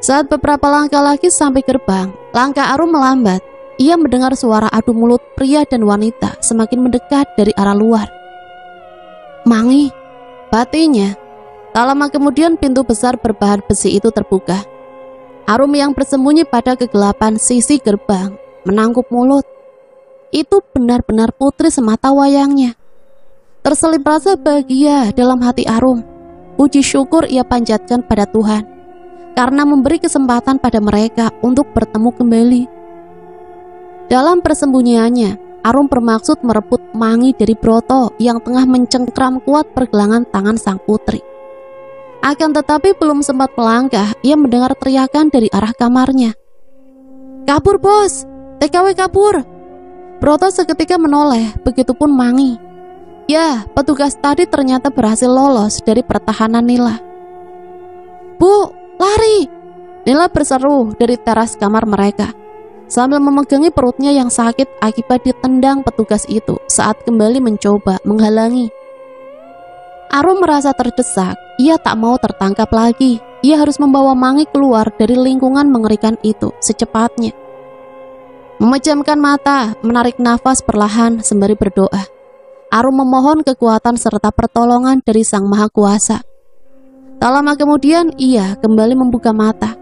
Saat beberapa langkah lagi sampai gerbang, langkah Arum melambat. Ia mendengar suara adu mulut pria dan wanita semakin mendekat dari arah luar. Mangi, batinya. Tak lama kemudian pintu besar berbahan besi itu terbuka. Arum yang bersembunyi pada kegelapan sisi gerbang menangkup mulut. Itu benar-benar putri semata wayangnya. Terselip rasa bahagia dalam hati Arum. Puji syukur ia panjatkan pada Tuhan karena memberi kesempatan pada mereka untuk bertemu kembali. Dalam persembunyiannya, Arum bermaksud merebut Mangi dari Broto yang tengah mencengkram kuat pergelangan tangan sang putri. Akan tetapi belum sempat melangkah, ia mendengar teriakan dari arah kamarnya. Kabur bos, TKW kabur. Broto seketika menoleh, begitupun Mangi. Ya, petugas tadi ternyata berhasil lolos dari pertahanan Nila. Bu, lari! Nila berseru dari teras kamar mereka, sambil memegangi perutnya yang sakit akibat ditendang petugas itu saat kembali mencoba menghalangi. Arum merasa terdesak, ia tak mau tertangkap lagi. Ia harus membawa Mangi keluar dari lingkungan mengerikan itu secepatnya. Memejamkan mata, menarik nafas perlahan sembari berdoa, Arum memohon kekuatan serta pertolongan dari Sang Maha Kuasa. Tak lama kemudian ia kembali membuka mata.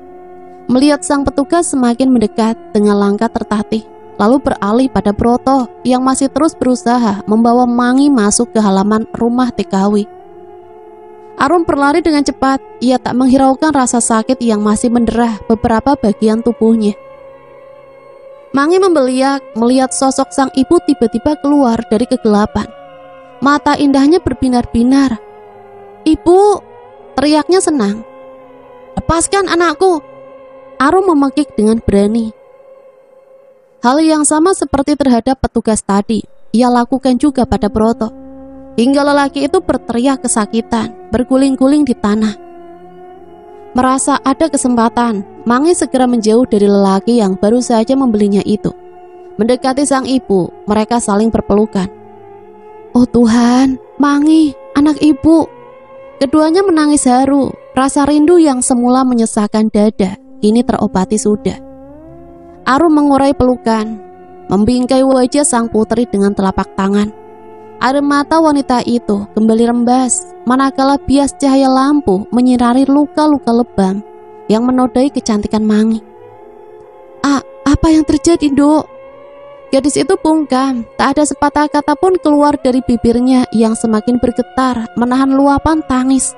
Melihat sang petugas semakin mendekat dengan langkah tertatih, lalu beralih pada Broto yang masih terus berusaha membawa Mangi masuk ke halaman rumah TKW. Arum berlari dengan cepat, ia tak menghiraukan rasa sakit yang masih menderah beberapa bagian tubuhnya. Mangi membeliak melihat sosok sang ibu tiba-tiba keluar dari kegelapan. Mata indahnya berbinar-binar. "Ibu!" teriaknya senang. "Lepaskan anakku!" Arum memekik dengan berani. Hal yang sama seperti terhadap petugas tadi, ia lakukan juga pada Broto. Hingga lelaki itu berteriak kesakitan, berguling-guling di tanah. Merasa ada kesempatan, Mangi segera menjauh dari lelaki yang baru saja membelinya itu. Mendekati sang ibu, mereka saling berpelukan. "Oh Tuhan, Mangi, anak ibu." Keduanya menangis haru, rasa rindu yang semula menyesakkan dada, kini terobati sudah. Arum mengurai pelukan, membingkai wajah sang putri dengan telapak tangan. Air mata wanita itu kembali rembas, manakala bias cahaya lampu menyinari luka-luka lebam yang menodai kecantikan Mangi. Apa yang terjadi, Dok?" Gadis itu bungkam, tak ada sepatah kata pun keluar dari bibirnya yang semakin bergetar menahan luapan tangis.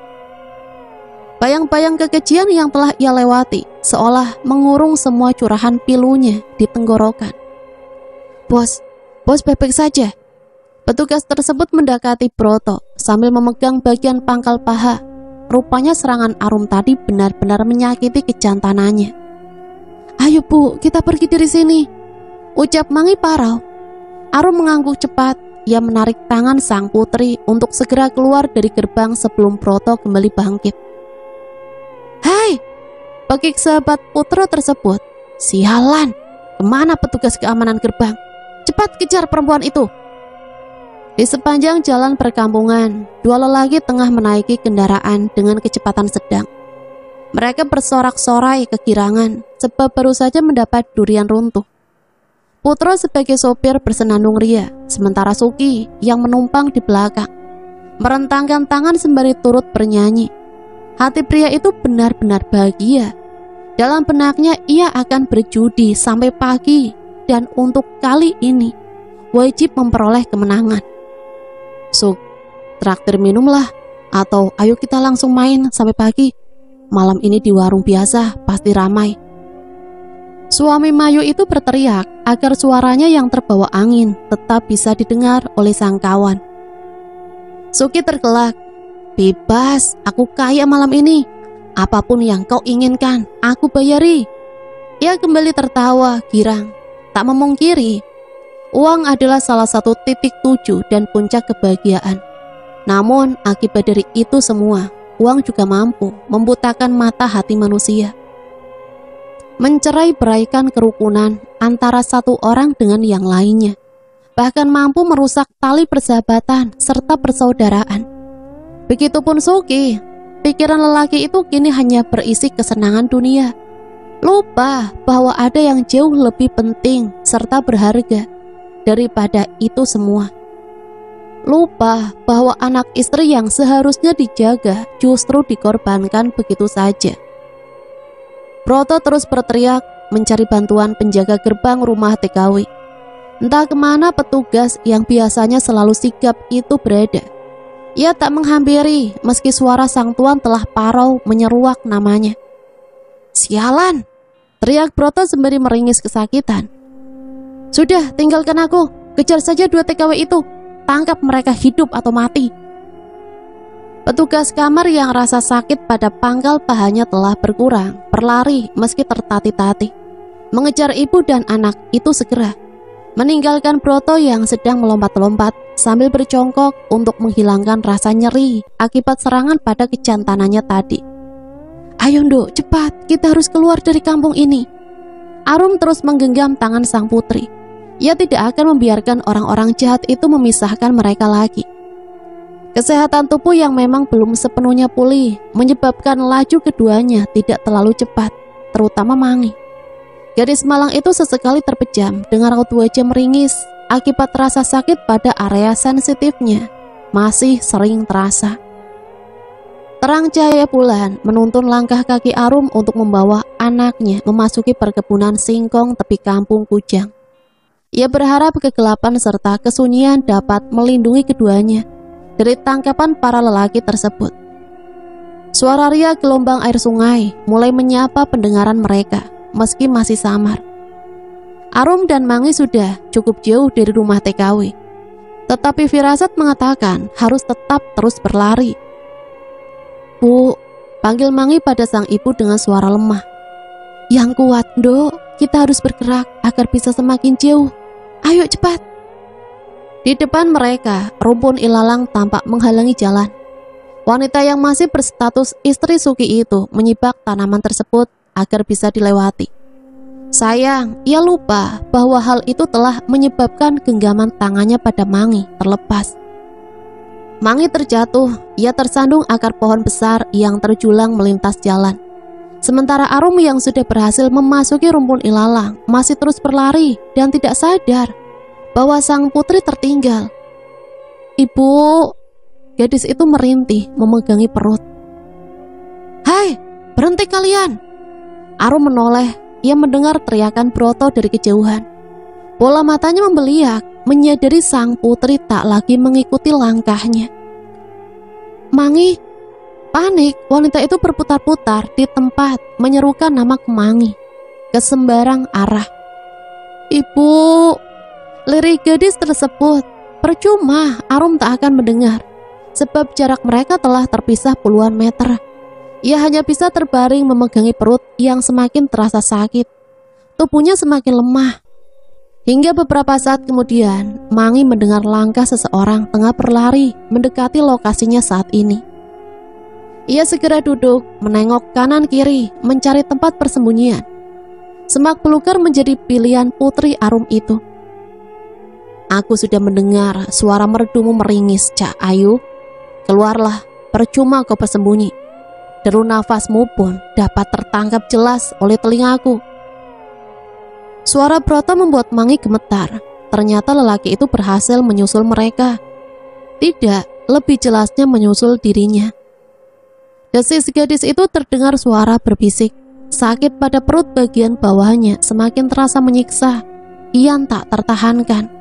Bayang-bayang kekejian yang telah ia lewati seolah mengurung semua curahan pilunya di tenggorokan. Bos baik-baik saja." Petugas tersebut mendekati Broto sambil memegang bagian pangkal paha. Rupanya serangan Arum tadi benar-benar menyakiti kejantanannya. "Ayo Bu, kita pergi dari sini," ucap Mangi parau. Arum mengangguk cepat. Ia menarik tangan sang putri untuk segera keluar dari gerbang sebelum Broto kembali bangkit. "Hai!" pekik sahabat putra tersebut. "Sialan, kemana petugas keamanan gerbang? Cepat kejar perempuan itu!" Di sepanjang jalan perkampungan, dua lelaki tengah menaiki kendaraan dengan kecepatan sedang. Mereka bersorak-sorai kegirangan sebab baru saja mendapat durian runtuh. Putra sebagai sopir bersenandung ria, sementara Suki yang menumpang di belakang merentangkan tangan sembari turut bernyanyi. Hati pria itu benar-benar bahagia. Dalam benaknya ia akan berjudi sampai pagi dan untuk kali ini wajib memperoleh kemenangan. "Suk, traktir minumlah, atau ayo kita langsung main sampai pagi. Malam ini di warung biasa pasti ramai." Suami Mayu itu berteriak agar suaranya yang terbawa angin tetap bisa didengar oleh sang kawan. Suki tergelak. "Bebas, aku kaya malam ini. Apapun yang kau inginkan, aku bayari." Ia kembali tertawa girang. Tak memungkiri, uang adalah salah satu titik tuju dan puncak kebahagiaan. Namun akibat dari itu semua, uang juga mampu membutakan mata hati manusia, mencerai-beraikan kerukunan antara satu orang dengan yang lainnya, bahkan mampu merusak tali persahabatan serta persaudaraan. Begitupun Suki, pikiran lelaki itu kini hanya berisi kesenangan dunia, lupa bahwa ada yang jauh lebih penting serta berharga daripada itu semua. Lupa bahwa anak istri yang seharusnya dijaga justru dikorbankan begitu saja. Broto terus berteriak mencari bantuan penjaga gerbang rumah TKW. Entah kemana petugas yang biasanya selalu sigap itu berada. Ia tak menghampiri meski suara sang tuan telah parau menyeruak namanya. "Sialan!" teriak Broto sembari meringis kesakitan. "Sudah, tinggalkan aku. Kejar saja dua TKW itu. Tangkap mereka hidup atau mati." Petugas kamar yang rasa sakit pada pangkal pahanya telah berkurang, berlari meski tertatih-tatih, mengejar ibu dan anak itu segera, meninggalkan Broto yang sedang melompat-lompat sambil bercongkok untuk menghilangkan rasa nyeri akibat serangan pada kejantanannya tadi. "Ayo Nduk, cepat, kita harus keluar dari kampung ini." Arum terus menggenggam tangan sang putri. Ia tidak akan membiarkan orang-orang jahat itu memisahkan mereka lagi. Kesehatan tubuh yang memang belum sepenuhnya pulih menyebabkan laju keduanya tidak terlalu cepat, terutama Mangi. Gadis malang itu sesekali terpejam dengan raut wajah meringis akibat rasa sakit pada area sensitifnya masih sering terasa. Terang cahaya bulan menuntun langkah kaki Arum untuk membawa anaknya memasuki perkebunan singkong tepi kampung Kujang. Ia berharap kegelapan serta kesunyian dapat melindungi keduanya dari tangkapan para lelaki tersebut. Suara riak gelombang air sungai mulai menyapa pendengaran mereka meski masih samar. Arum dan Mangi sudah cukup jauh dari rumah TKW, tetapi firasat mengatakan harus tetap terus berlari. "Bu," panggil Mangi pada sang ibu dengan suara lemah. "Yang kuat, Nduk, kita harus bergerak agar bisa semakin jauh. Ayo cepat." Di depan mereka, rumpun ilalang tampak menghalangi jalan. Wanita yang masih berstatus istri Suki itu menyibak tanaman tersebut agar bisa dilewati. Sayang, ia lupa bahwa hal itu telah menyebabkan genggaman tangannya pada Mangi terlepas. Mangi terjatuh, ia tersandung akar pohon besar yang terjulang melintas jalan. Sementara Arum yang sudah berhasil memasuki rumpun ilalang masih terus berlari dan tidak sadar bahwa sang putri tertinggal. "Ibu," gadis itu merintih memegangi perut. "Hai, berhenti kalian!" Arum menoleh, ia mendengar teriakan Broto dari kejauhan. Bola matanya membeliak, menyadari sang putri tak lagi mengikuti langkahnya. "Mangi!" Panik, wanita itu berputar-putar di tempat menyerukan nama Mangi ke sembarang arah. "Ibu!" lirik gadis tersebut. Percuma, Arum tak akan mendengar, sebab jarak mereka telah terpisah puluhan meter. Ia hanya bisa terbaring memegangi perut yang semakin terasa sakit. Tubuhnya semakin lemah. Hingga beberapa saat kemudian, Mangi mendengar langkah seseorang tengah berlari mendekati lokasinya saat ini. Ia segera duduk, menengok kanan kiri, mencari tempat persembunyian. Semak belukar menjadi pilihan putri Arum itu. "Aku sudah mendengar suara merdumu meringis, Cak Ayu. Keluarlah, percuma kau bersembunyi. Deru nafasmu pun dapat tertangkap jelas oleh telingaku." Suara Broto membuat Mangi gemetar. Ternyata lelaki itu berhasil menyusul mereka. Tidak, lebih jelasnya menyusul dirinya. Desis gadis itu terdengar suara berbisik. Sakit pada perut bagian bawahnya semakin terasa menyiksa. Ian tak tertahankan.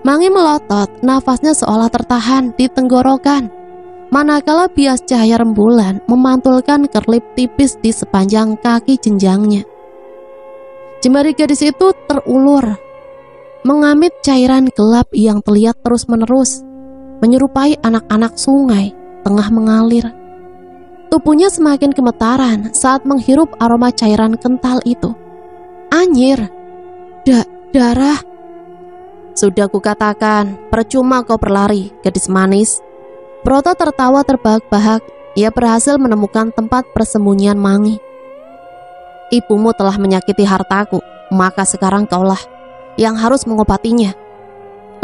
Mangi melotot, nafasnya seolah tertahan di tenggorokan, manakala bias cahaya rembulan memantulkan kerlip tipis di sepanjang kaki jenjangnya. Jemari gadis itu terulur, mengamit cairan gelap yang terlihat terus-menerus, menyerupai anak-anak sungai tengah mengalir. Tubuhnya semakin gemetaran saat menghirup aroma cairan kental itu. "Anyir, darah." "Sudah kukatakan, percuma kau berlari, gadis manis." Broto tertawa terbahak-bahak. Ia berhasil menemukan tempat persembunyian Mangi. "Ibumu telah menyakiti hartaku, maka sekarang kaulah yang harus mengobatinya."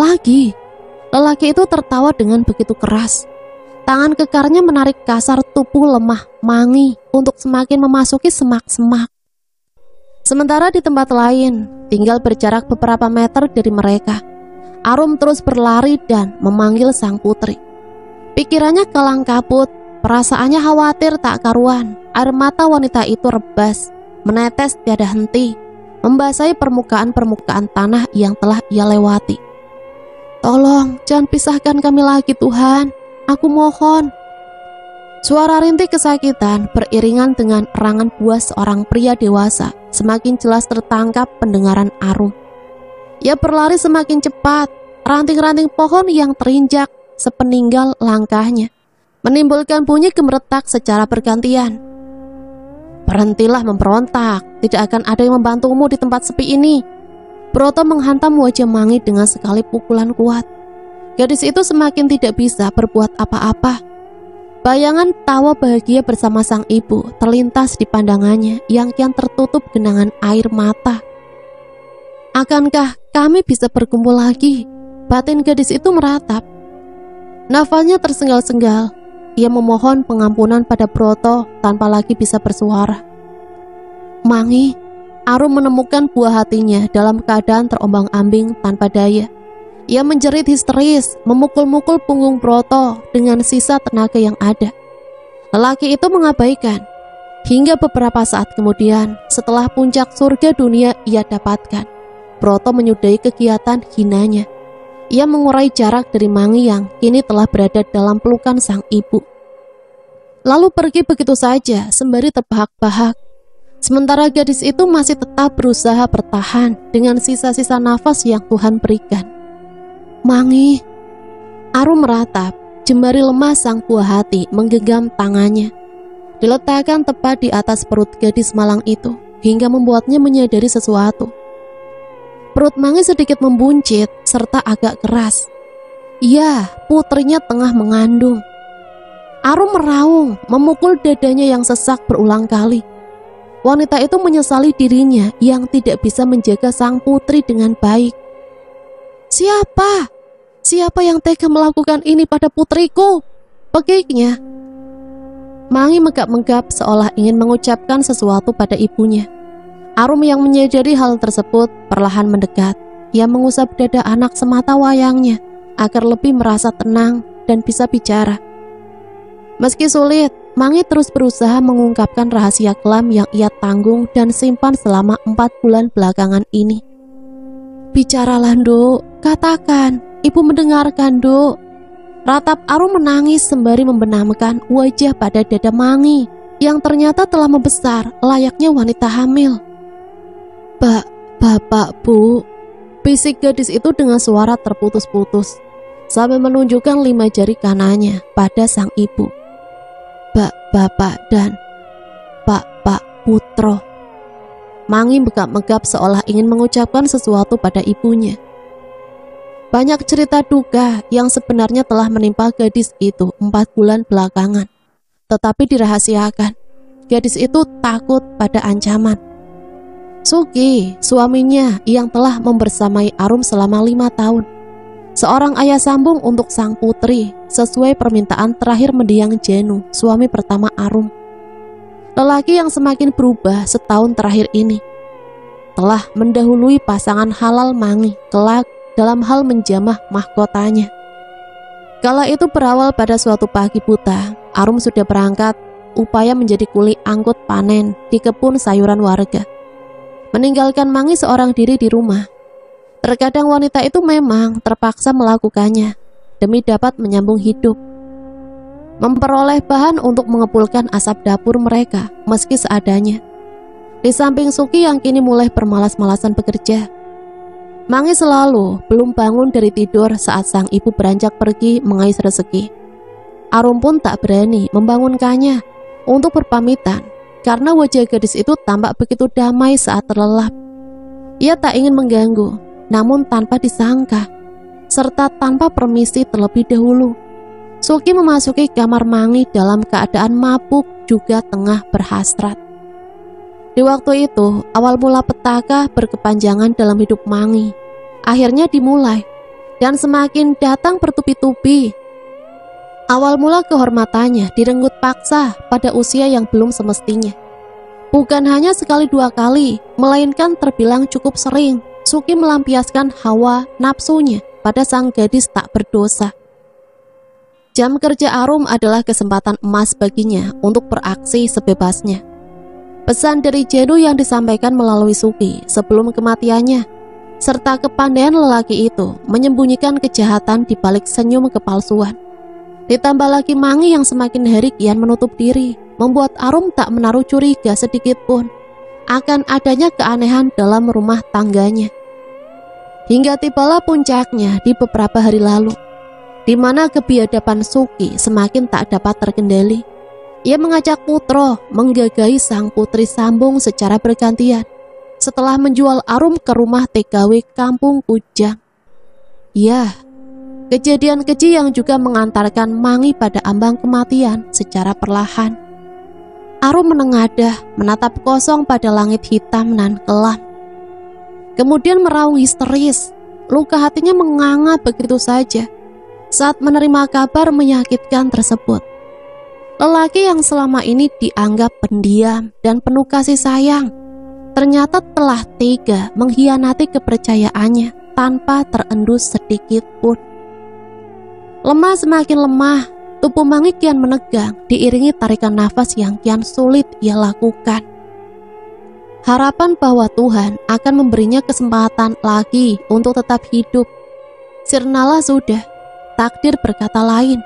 Lagi, lelaki itu tertawa dengan begitu keras. Tangan kekarnya menarik kasar tubuh lemah Mangi untuk semakin memasuki semak-semak. Sementara di tempat lain, tinggal berjarak beberapa meter dari mereka, Arum terus berlari dan memanggil sang putri. Pikirannya kalang kabut, perasaannya khawatir tak karuan. Air mata wanita itu rebas, menetes tiada henti, membasahi permukaan-permukaan tanah yang telah ia lewati. "Tolong, jangan pisahkan kami lagi, Tuhan. Aku mohon." Suara rintih kesakitan beriringan dengan erangan buas seorang pria dewasa semakin jelas tertangkap pendengaran Arum. Ia berlari semakin cepat, ranting-ranting pohon yang terinjak sepeninggal langkahnya menimbulkan bunyi gemeretak secara bergantian. "Berhentilah memberontak, tidak akan ada yang membantumu di tempat sepi ini." Broto menghantam wajah Mangi dengan sekali pukulan kuat. Gadis itu semakin tidak bisa berbuat apa-apa. Bayangan tawa bahagia bersama sang ibu terlintas di pandangannya yang kian tertutup genangan air mata. "Akankah kami bisa berkumpul lagi?" Batin gadis itu meratap. Nafasnya tersengal-sengal. Ia memohon pengampunan pada Broto tanpa lagi bisa bersuara. "Mangi," Arum menemukan buah hatinya dalam keadaan terombang-ambing tanpa daya. Ia menjerit histeris, memukul-mukul punggung Broto dengan sisa tenaga yang ada. Lelaki itu mengabaikan. Hingga beberapa saat kemudian, setelah puncak surga dunia ia dapatkan, Broto menyudahi kegiatan hinanya. Ia mengurai jarak dari Mangi yang kini telah berada dalam pelukan sang ibu. Lalu pergi begitu saja sembari terbahak-bahak. Sementara gadis itu masih tetap berusaha bertahan dengan sisa-sisa nafas yang Tuhan berikan. Mangi. Arum meratap, jemari lemah sang buah hati menggenggam tangannya. Diletakkan tepat di atas perut gadis malang itu hingga membuatnya menyadari sesuatu. Perut Mangi sedikit membuncit serta agak keras. Iya, putrinya tengah mengandung. Arum meraung, memukul dadanya yang sesak berulang kali. Wanita itu menyesali dirinya yang tidak bisa menjaga sang putri dengan baik. Siapa? Siapa yang tega melakukan ini pada putriku? Pegiknya. Mangi menggap-menggap seolah ingin mengucapkan sesuatu pada ibunya. Arum yang menyadari hal tersebut perlahan mendekat. Ia mengusap dada anak semata wayangnya agar lebih merasa tenang dan bisa bicara. Meski sulit, Mangi terus berusaha mengungkapkan rahasia kelam yang ia tanggung dan simpan selama 4 bulan belakangan ini. Bicaralah, Nduk, katakan, ibu mendengarkan, Nduk. Ratap Arum menangis sembari membenamkan wajah pada dada Mangi yang ternyata telah membesar layaknya wanita hamil. Bapak, Bu, bisik gadis itu dengan suara terputus-putus sambil menunjukkan 5 jari kanannya pada sang ibu. Bapak dan Pak Putro. Mangi megap-megap seolah ingin mengucapkan sesuatu pada ibunya. Banyak cerita duka yang sebenarnya telah menimpa gadis itu 4 bulan belakangan, tetapi dirahasiakan. Gadis itu takut pada ancaman. Suki, suaminya yang telah membersamai Arum selama 5 tahun, seorang ayah sambung untuk sang putri sesuai permintaan terakhir mendiang Jenu, suami pertama Arum. Lelaki yang semakin berubah setahun terakhir ini telah mendahului pasangan halal Mangi kelak dalam hal menjamah mahkotanya. Kala itu berawal pada suatu pagi buta, Arum sudah berangkat upaya menjadi kuli angkut panen di kebun sayuran warga, meninggalkan Mangi seorang diri di rumah. Terkadang wanita itu memang terpaksa melakukannya demi dapat menyambung hidup, memperoleh bahan untuk mengepulkan asap dapur mereka meski seadanya. Di samping Suki yang kini mulai bermalas-malasan bekerja, Mangi selalu belum bangun dari tidur saat sang ibu beranjak pergi mengais rezeki. Arum pun tak berani membangunkannya untuk berpamitan karena wajah gadis itu tampak begitu damai saat terlelap. Ia tak ingin mengganggu, namun tanpa disangka serta tanpa permisi terlebih dahulu, Suki memasuki kamar Mangi dalam keadaan mabuk juga tengah berhasrat. Di waktu itu, awal mula petaka berkepanjangan dalam hidup Mangi akhirnya dimulai dan semakin datang bertubi-tubi. Awal mula kehormatannya direnggut paksa pada usia yang belum semestinya. Bukan hanya sekali 2 kali, melainkan terbilang cukup sering Suki melampiaskan hawa nafsunya pada sang gadis tak berdosa. Jam kerja Arum adalah kesempatan emas baginya untuk beraksi sebebasnya. Pesan dari Jenu yang disampaikan melalui Suki sebelum kematiannya, serta kepandaian lelaki itu menyembunyikan kejahatan di balik senyum kepalsuan. Ditambah lagi Mangi yang semakin hari kian menutup diri, membuat Arum tak menaruh curiga sedikit pun akan adanya keanehan dalam rumah tangganya. Hingga tibalah puncaknya di beberapa hari lalu, di mana kebiadaban Suki semakin tak dapat terkendali. Ia mengajak Putro menggagahi sang putri sambung secara bergantian setelah menjual Arum ke rumah TKW Kampung Kujang. Ya, kejadian keji yang juga mengantarkan Mangi pada ambang kematian secara perlahan. Arum menengadah, menatap kosong pada langit hitam nan kelam. Kemudian meraung histeris. Luka hatinya menganga begitu saja saat menerima kabar menyakitkan tersebut. Lelaki yang selama ini dianggap pendiam dan penuh kasih sayang ternyata telah tega mengkhianati kepercayaannya tanpa terendus sedikit pun. Lemah semakin lemah, Tubuh Mangi kian menegang, diiringi tarikan nafas yang kian sulit ia lakukan. Harapan bahwa Tuhan akan memberinya kesempatan lagi untuk tetap hidup sirnalah sudah. Takdir berkata lain.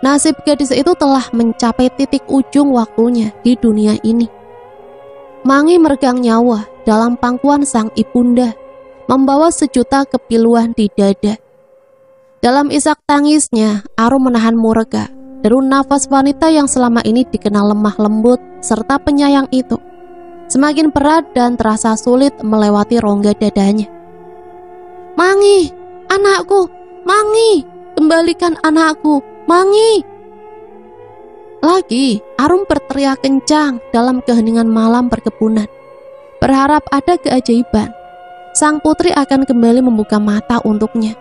Nasib gadis itu telah mencapai titik ujung waktunya di dunia ini. Mangi meregang nyawa dalam pangkuan sang ibunda, membawa sejuta kepiluan di dada. Dalam isak tangisnya, Arum menahan murka. Deru nafas wanita yang selama ini dikenal lemah lembut serta penyayang itu semakin berat dan terasa sulit melewati rongga dadanya. Mangi, anakku, Mangi, kembalikan anakku, Mangi. Lagi, Arum berteriak kencang dalam keheningan malam perkebunan, berharap ada keajaiban. Sang putri akan kembali membuka mata untuknya.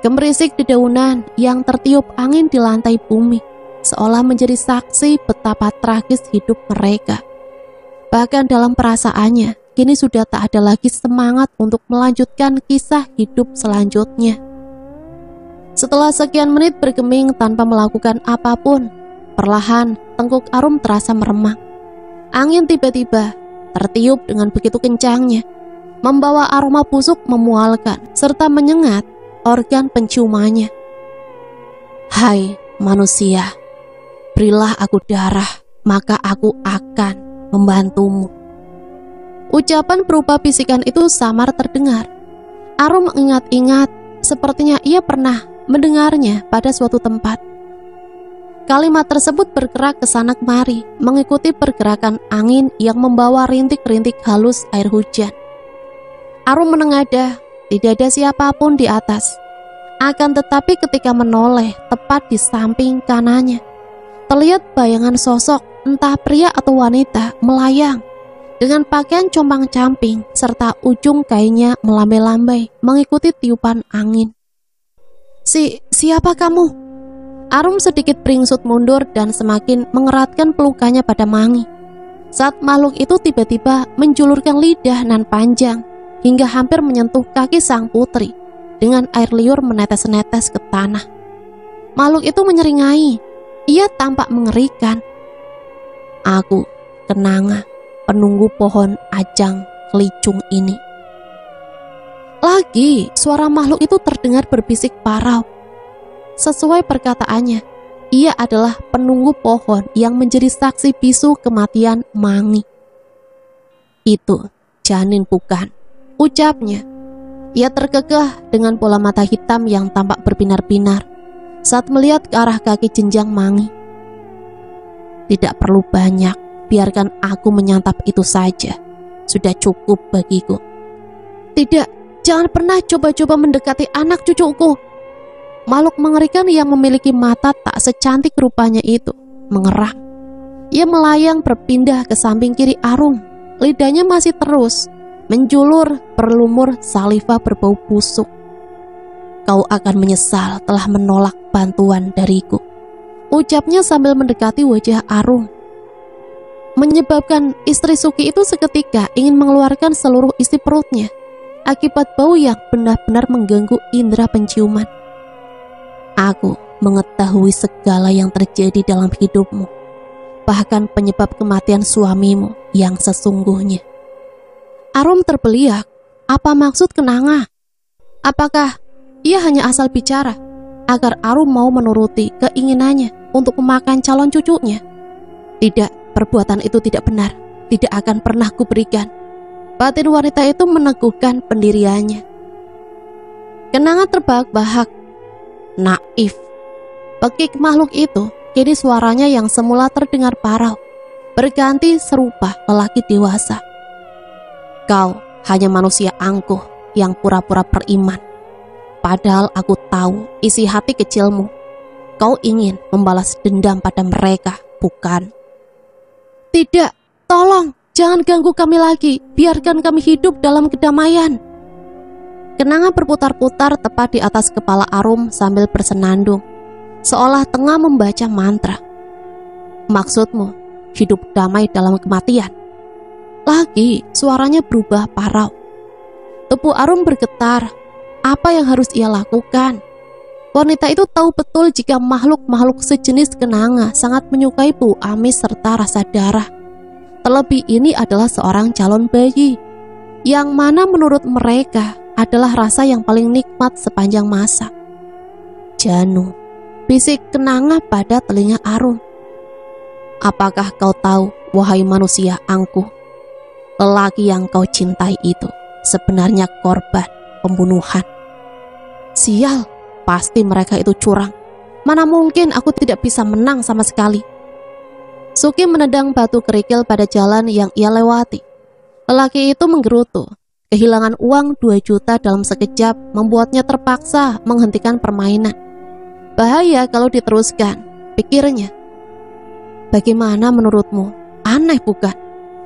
Gemerisik dedaunan yang tertiup angin di lantai bumi seolah menjadi saksi betapa tragis hidup mereka. Bahkan dalam perasaannya, kini sudah tak ada lagi semangat untuk melanjutkan kisah hidup selanjutnya. Setelah sekian menit bergeming tanpa melakukan apapun, perlahan tengkuk Arum terasa meremang. Angin tiba-tiba tertiup dengan begitu kencangnya, membawa aroma busuk memualkan serta menyengat organ penciumannya. Hai manusia, berilah aku darah, maka aku akan membantumu. Ucapan berupa bisikan itu samar terdengar. Arum mengingat-ingat, sepertinya ia pernah mendengarnya pada suatu tempat. Kalimat tersebut bergerak ke sana kemari, mengikuti pergerakan angin yang membawa rintik-rintik halus air hujan. Arum menengadah, tidak ada siapapun di atas. Akan tetapi ketika menoleh tepat di samping kanannya, terlihat bayangan sosok entah pria atau wanita melayang dengan pakaian compang-camping serta ujung kainnya melambai-lambai mengikuti tiupan angin. Siapa kamu? Arum sedikit beringsut mundur dan semakin mengeratkan pelukannya pada Mangi. Saat makhluk itu tiba-tiba menjulurkan lidah nan panjang hingga hampir menyentuh kaki sang putri dengan air liur menetes-netes ke tanah. Makhluk itu menyeringai. Ia tampak mengerikan. Aku, Kenanga, penunggu pohon ajang kelicung ini. Lagi, suara makhluk itu terdengar berbisik parau. Sesuai perkataannya, ia adalah penunggu pohon yang menjadi saksi bisu kematian Mangi. Itu janin bukan, ucapnya. Ia terkekeh dengan bola mata hitam yang tampak berbinar-binar saat melihat ke arah kaki jenjang Mangi. Tidak perlu banyak, biarkan aku menyantap itu saja. Sudah cukup bagiku. Tidak, jangan pernah coba-coba mendekati anak cucuku. Makhluk mengerikan yang memiliki mata tak secantik rupanya itu mengerang. Ia melayang berpindah ke samping kiri Arum. Lidahnya masih terus menjulur berlumur saliva berbau busuk. Kau akan menyesal telah menolak bantuan dariku, ucapnya sambil mendekati wajah Arum. Menyebabkan istri Suki itu seketika ingin mengeluarkan seluruh isi perutnya akibat bau yang benar-benar mengganggu indera penciuman. Aku mengetahui segala yang terjadi dalam hidupmu, bahkan penyebab kematian suamimu yang sesungguhnya. Arum terbeliak. Apa maksud Kenanga? Apakah ia hanya asal bicara agar Arum mau menuruti keinginannya untuk memakan calon cucunya? Tidak, perbuatan itu tidak benar. Tidak akan pernah kuberikan. Batin wanita itu meneguhkan pendiriannya. Kenanga terbahak-bahak. Naif. Pekik makhluk itu, kini suaranya yang semula terdengar parau berganti serupa lelaki dewasa. Kau hanya manusia angkuh yang pura-pura beriman. Padahal aku tahu isi hati kecilmu. Kau ingin membalas dendam pada mereka, bukan? Tidak, tolong, jangan ganggu kami lagi. Biarkan kami hidup dalam kedamaian. Kenanga berputar-putar tepat di atas kepala Arum sambil bersenandung, seolah tengah membaca mantra. Maksudmu, hidup damai dalam kematian? Lagi, suaranya berubah parau. Tubuh Arum bergetar. Apa yang harus ia lakukan? Wanita itu tahu betul jika makhluk-makhluk sejenis kenanga sangat menyukai bau amis serta rasa darah. Terlebih ini adalah seorang calon bayi, yang mana menurut mereka adalah rasa yang paling nikmat sepanjang masa. Janu, bisik kenanga pada telinga Arum. Apakah kau tahu, wahai manusia angkuh, lelaki yang kau cintai itu sebenarnya korban pembunuhan. Sial, pasti mereka itu curang. Mana mungkin aku tidak bisa menang sama sekali. Suki menendang batu kerikil pada jalan yang ia lewati. Lelaki itu menggerutu. Kehilangan uang 2 juta dalam sekejap membuatnya terpaksa menghentikan permainan. Bahaya kalau diteruskan, pikirnya. Bagaimana menurutmu? Aneh bukan?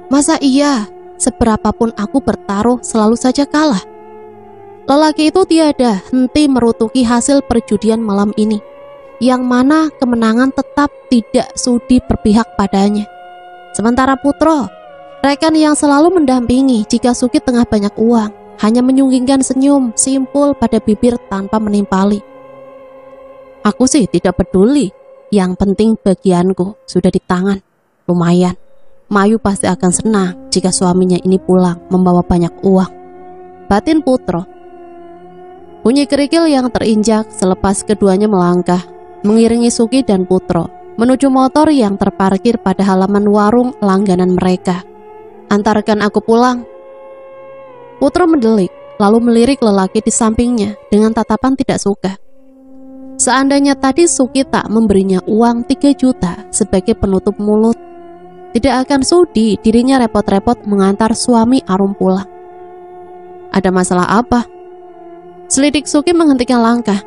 Masa iya, seberapapun aku bertaruh selalu saja kalah? Lelaki itu tiada henti merutuki hasil perjudian malam ini, yang mana kemenangan tetap tidak sudi berpihak padanya. Sementara Putro, rekan yang selalu mendampingi jika Suki tengah banyak uang, hanya menyunggingkan senyum simpul pada bibir tanpa menimpali. Aku sih tidak peduli, yang penting bagianku sudah di tangan. Lumayan, Mayu pasti akan senang jika suaminya ini pulang membawa banyak uang, batin Putro. Bunyi kerikil yang terinjak selepas keduanya melangkah, mengiringi Suki dan Putro menuju motor yang terparkir pada halaman warung langganan mereka. Antarkan aku pulang. Putro mendelik, lalu melirik lelaki di sampingnya dengan tatapan tidak suka. Seandainya tadi Suki tak memberinya uang 3 juta sebagai penutup mulut, tidak akan sudi dirinya repot-repot mengantar suami Arum pulang. Ada masalah apa? Selidik Suki menghentikan langkah.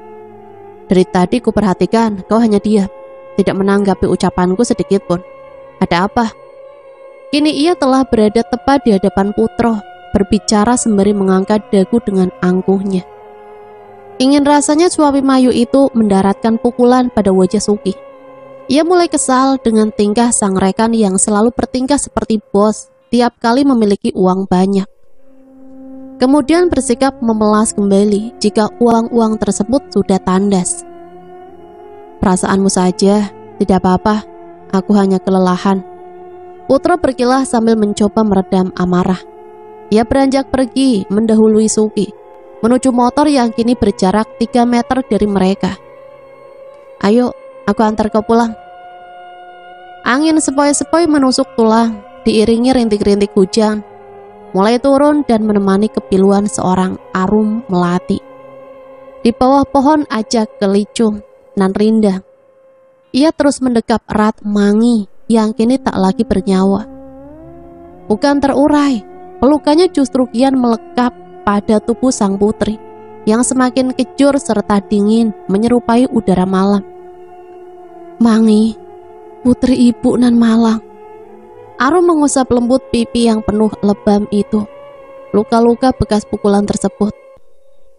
Dari tadi kuperhatikan kau hanya diam, tidak menanggapi ucapanku sedikit pun. Ada apa? Kini ia telah berada tepat di hadapan Putro, berbicara sembari mengangkat dagu dengan angkuhnya. Ingin rasanya suami Mayu itu mendaratkan pukulan pada wajah Suki. Ia mulai kesal dengan tingkah sang rekan yang selalu bertingkah seperti bos tiap kali memiliki uang banyak. Kemudian bersikap memelas kembali jika uang-uang tersebut sudah tandas. Perasaanmu saja, tidak apa-apa, aku hanya kelelahan. Putro berkilah sambil mencoba meredam amarah. Ia beranjak pergi mendahului Suki, menuju motor yang kini berjarak 3 meter dari mereka. Ayo, aku antar kau pulang. Angin sepoi-sepoi menusuk tulang, diiringi rintik-rintik hujan, mulai turun dan menemani kepiluan seorang Arum melati. Di bawah pohon ajak kelicung nan rindang, ia terus mendekap erat Mangi yang kini tak lagi bernyawa. Bukan terurai, pelukannya justru kian melekat pada tubuh sang putri yang semakin kejur serta dingin menyerupai udara malam. Mangi, putri ibu nan malang. Arum mengusap lembut pipi yang penuh lebam itu. Luka-luka bekas pukulan tersebut,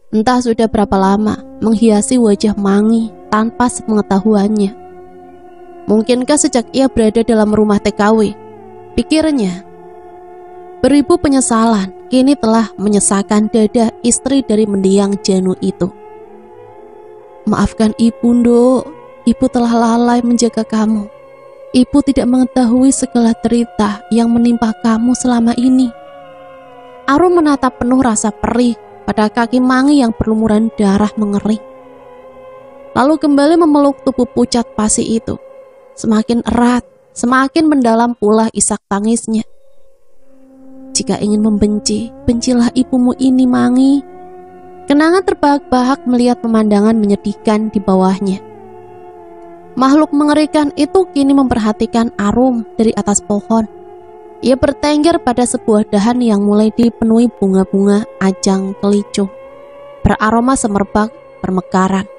entah sudah berapa lama, menghiasi wajah Mangi tanpa sepengetahuannya. Mungkinkah sejak ia berada dalam rumah TKW, pikirnya. Beribu penyesalan kini telah menyesakan dada istri dari mendiang Janu itu. Maafkan ibu, Nduk. Ibu telah lalai menjaga kamu. Ibu tidak mengetahui segala derita yang menimpa kamu selama ini. Arum menatap penuh rasa perih pada kaki Mangi yang berlumuran darah mengering. Lalu kembali memeluk tubuh pucat pasi itu. Semakin erat, semakin mendalam pula isak tangisnya. Jika ingin membenci, bencilah ibumu ini, Mangi. Kenangan terbahak-bahak melihat pemandangan menyedihkan di bawahnya. Makhluk mengerikan itu kini memperhatikan Arum dari atas pohon. Ia bertengger pada sebuah dahan yang mulai dipenuhi bunga-bunga ajang kelicung, beraroma semerbak permekaran.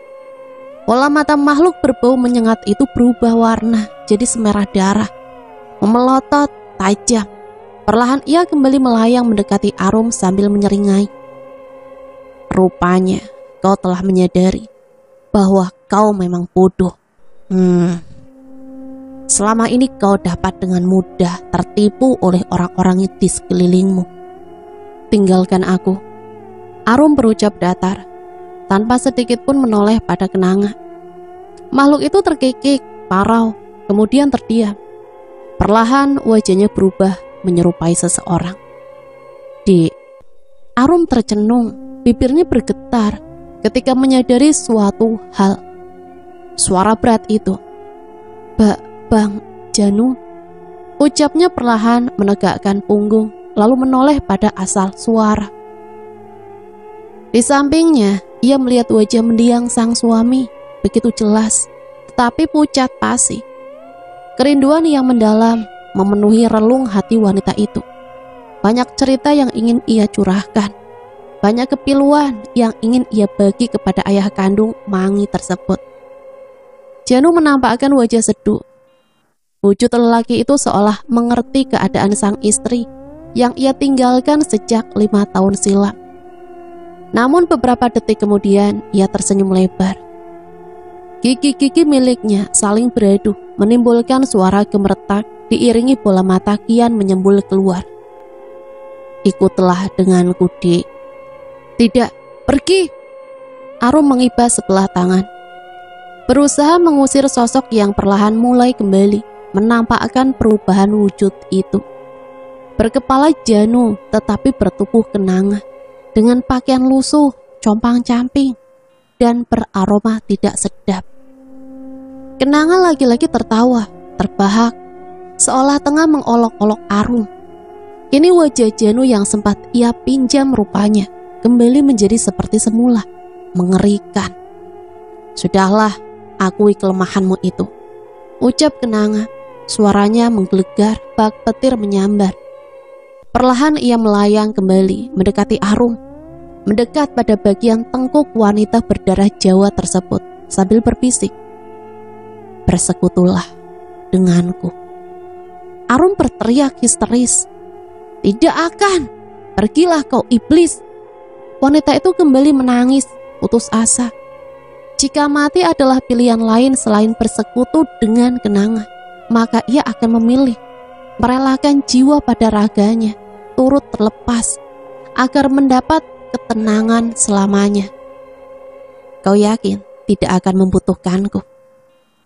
Bola mata makhluk berbau menyengat itu berubah warna jadi semerah darah, memelotot tajam. Perlahan ia kembali melayang mendekati Arum sambil menyeringai. Rupanya kau telah menyadari bahwa kau memang bodoh. Selama ini kau dapat dengan mudah tertipu oleh orang-orang di sekelilingmu. Tinggalkan aku. Arum berucap datar. tanpa sedikit pun menoleh pada kenanga. Makhluk itu terkikik, parau, kemudian terdiam. Perlahan wajahnya berubah menyerupai seseorang. "Dik." Arum tercenung, bibirnya bergetar ketika menyadari suatu hal. Suara berat itu, Bang Janu," ucapnya perlahan menegakkan punggung, lalu menoleh pada asal suara. Di sampingnya, ia melihat wajah mendiang sang suami, begitu jelas, tetapi pucat pasi. Kerinduan yang mendalam memenuhi relung hati wanita itu. Banyak cerita yang ingin ia curahkan, banyak kepiluan yang ingin ia bagi kepada ayah kandung Mangi tersebut. Janu menampakkan wajah seduh. Wujud lelaki itu seolah mengerti keadaan sang istri yang ia tinggalkan sejak 5 tahun silam. Namun beberapa detik kemudian ia tersenyum lebar. Gigi-gigi miliknya saling beradu, menimbulkan suara gemeretak diiringi bola mata kian menyembul keluar. "Ikutlah denganku, Dik." "Tidak, pergi!" Arum mengibas sebelah tangan, berusaha mengusir sosok yang perlahan mulai kembali menampakkan perubahan wujud itu. Berkepala Janu tetapi bertubuh kenanga, dengan pakaian lusuh, compang-camping, dan beraroma tidak sedap. Kenanga lagi-lagi tertawa, terbahak, seolah tengah mengolok-olok Arum. Kini wajah Janu yang sempat ia pinjam rupanya kembali menjadi seperti semula, mengerikan. "Sudahlah, akui kelemahanmu itu," ucap Kenanga. Suaranya menggelegar, bak petir menyambar. Perlahan ia melayang kembali, mendekati Arum, mendekat pada bagian tengkuk wanita berdarah Jawa tersebut, sambil berbisik, "Bersekutulah denganku." Arum berteriak histeris, "Tidak akan, pergilah kau iblis." Wanita itu kembali menangis, putus asa. Jika mati adalah pilihan lain selain bersekutu dengan Kenanga, maka ia akan memilih merelakan jiwa pada raganya turut terlepas agar mendapat ketenangan selamanya. "Kau yakin tidak akan membutuhkanku?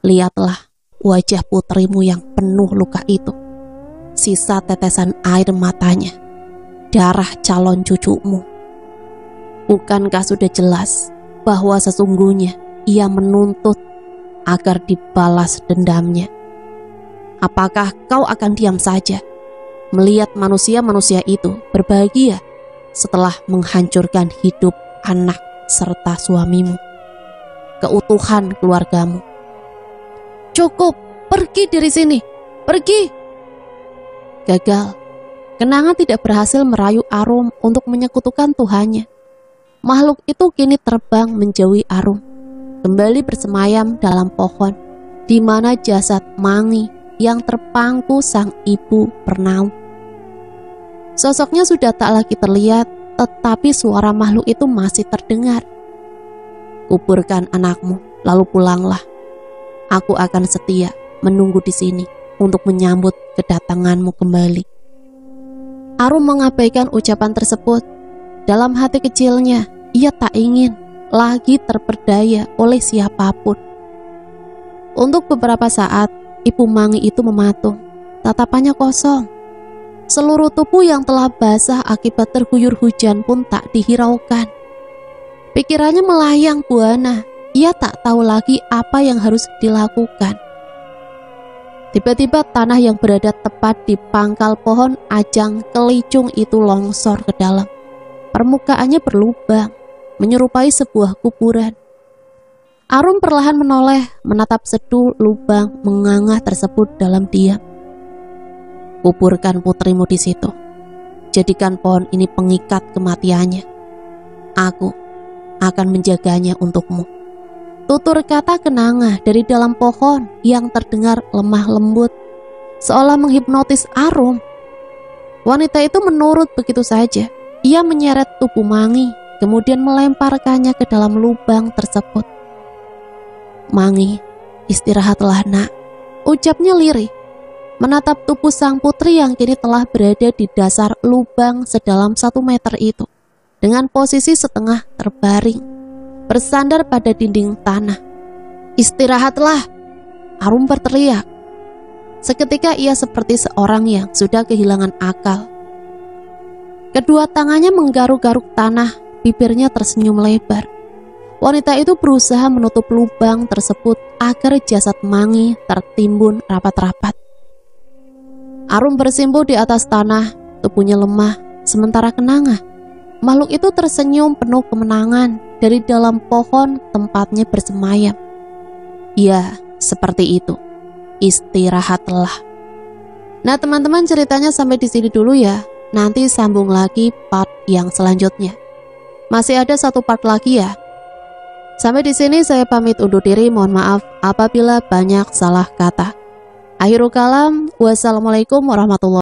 Lihatlah wajah putrimu yang penuh luka itu, sisa tetesan air matanya, darah calon cucumu. Bukankah sudah jelas bahwa sesungguhnya ia menuntut agar dibalas dendamnya? Apakah kau akan diam saja melihat manusia-manusia itu berbahagia setelah menghancurkan hidup anak serta suamimu, keutuhan keluargamu? Cukup, pergi dari sini, pergi!" Gagal. Kenanga tidak berhasil merayu Arum untuk menyekutukan Tuhannya. Makhluk itu kini terbang menjauhi Arum, kembali bersemayam dalam pohon, di mana jasad Mangi yang terpangku sang ibu Pernau. Sosoknya sudah tak lagi terlihat, tetapi suara makhluk itu masih terdengar. "Kuburkan anakmu, lalu pulanglah. Aku akan setia menunggu di sini untuk menyambut kedatanganmu kembali." Arum mengabaikan ucapan tersebut. Dalam hati kecilnya, ia tak ingin lagi terperdaya oleh siapapun. Untuk beberapa saat, Ibu Mangi itu mematung, tatapannya kosong. Seluruh tubuh yang telah basah akibat terguyur hujan pun tak dihiraukan. Pikirannya melayang buana, ia tak tahu lagi apa yang harus dilakukan. Tiba-tiba tanah yang berada tepat di pangkal pohon ajang kelicung itu longsor ke dalam. Permukaannya berlubang, menyerupai sebuah kuburan. Arum perlahan menoleh, menatap seduh lubang menganga tersebut dalam diam. "Kuburkan putrimu di situ. Jadikan pohon ini pengikat kematiannya. Aku akan menjaganya untukmu." Tutur kata Kenanga dari dalam pohon yang terdengar lemah lembut, seolah menghipnotis Arum. Wanita itu menurut begitu saja. Ia menyeret tubuh Mangi, kemudian melemparkannya ke dalam lubang tersebut. "Mangi, istirahatlah nak," ucapnya lirih, menatap tubuh sang putri yang kini telah berada di dasar lubang sedalam 1 meter itu, dengan posisi setengah terbaring, bersandar pada dinding tanah. "Istirahatlah!" Arum berteriak. Seketika ia seperti seorang yang sudah kehilangan akal. Kedua tangannya menggaruk-garuk tanah, bibirnya tersenyum lebar. Wanita itu berusaha menutup lubang tersebut agar jasad Mangi tertimbun rapat-rapat. Arum bersimpuh di atas tanah, tubuhnya lemah, sementara Kenanga, makhluk itu tersenyum penuh kemenangan dari dalam pohon tempatnya bersemayam. Ya, seperti itu. Istirahatlah. Nah teman-teman, ceritanya sampai di sini dulu ya. Nanti sambung lagi part yang selanjutnya. Masih ada satu part lagi ya. Sampai di sini saya pamit undur diri. Mohon maaf apabila banyak salah kata. Akhirul kalam. Wassalamualaikum warahmatullahi wabarakatuh.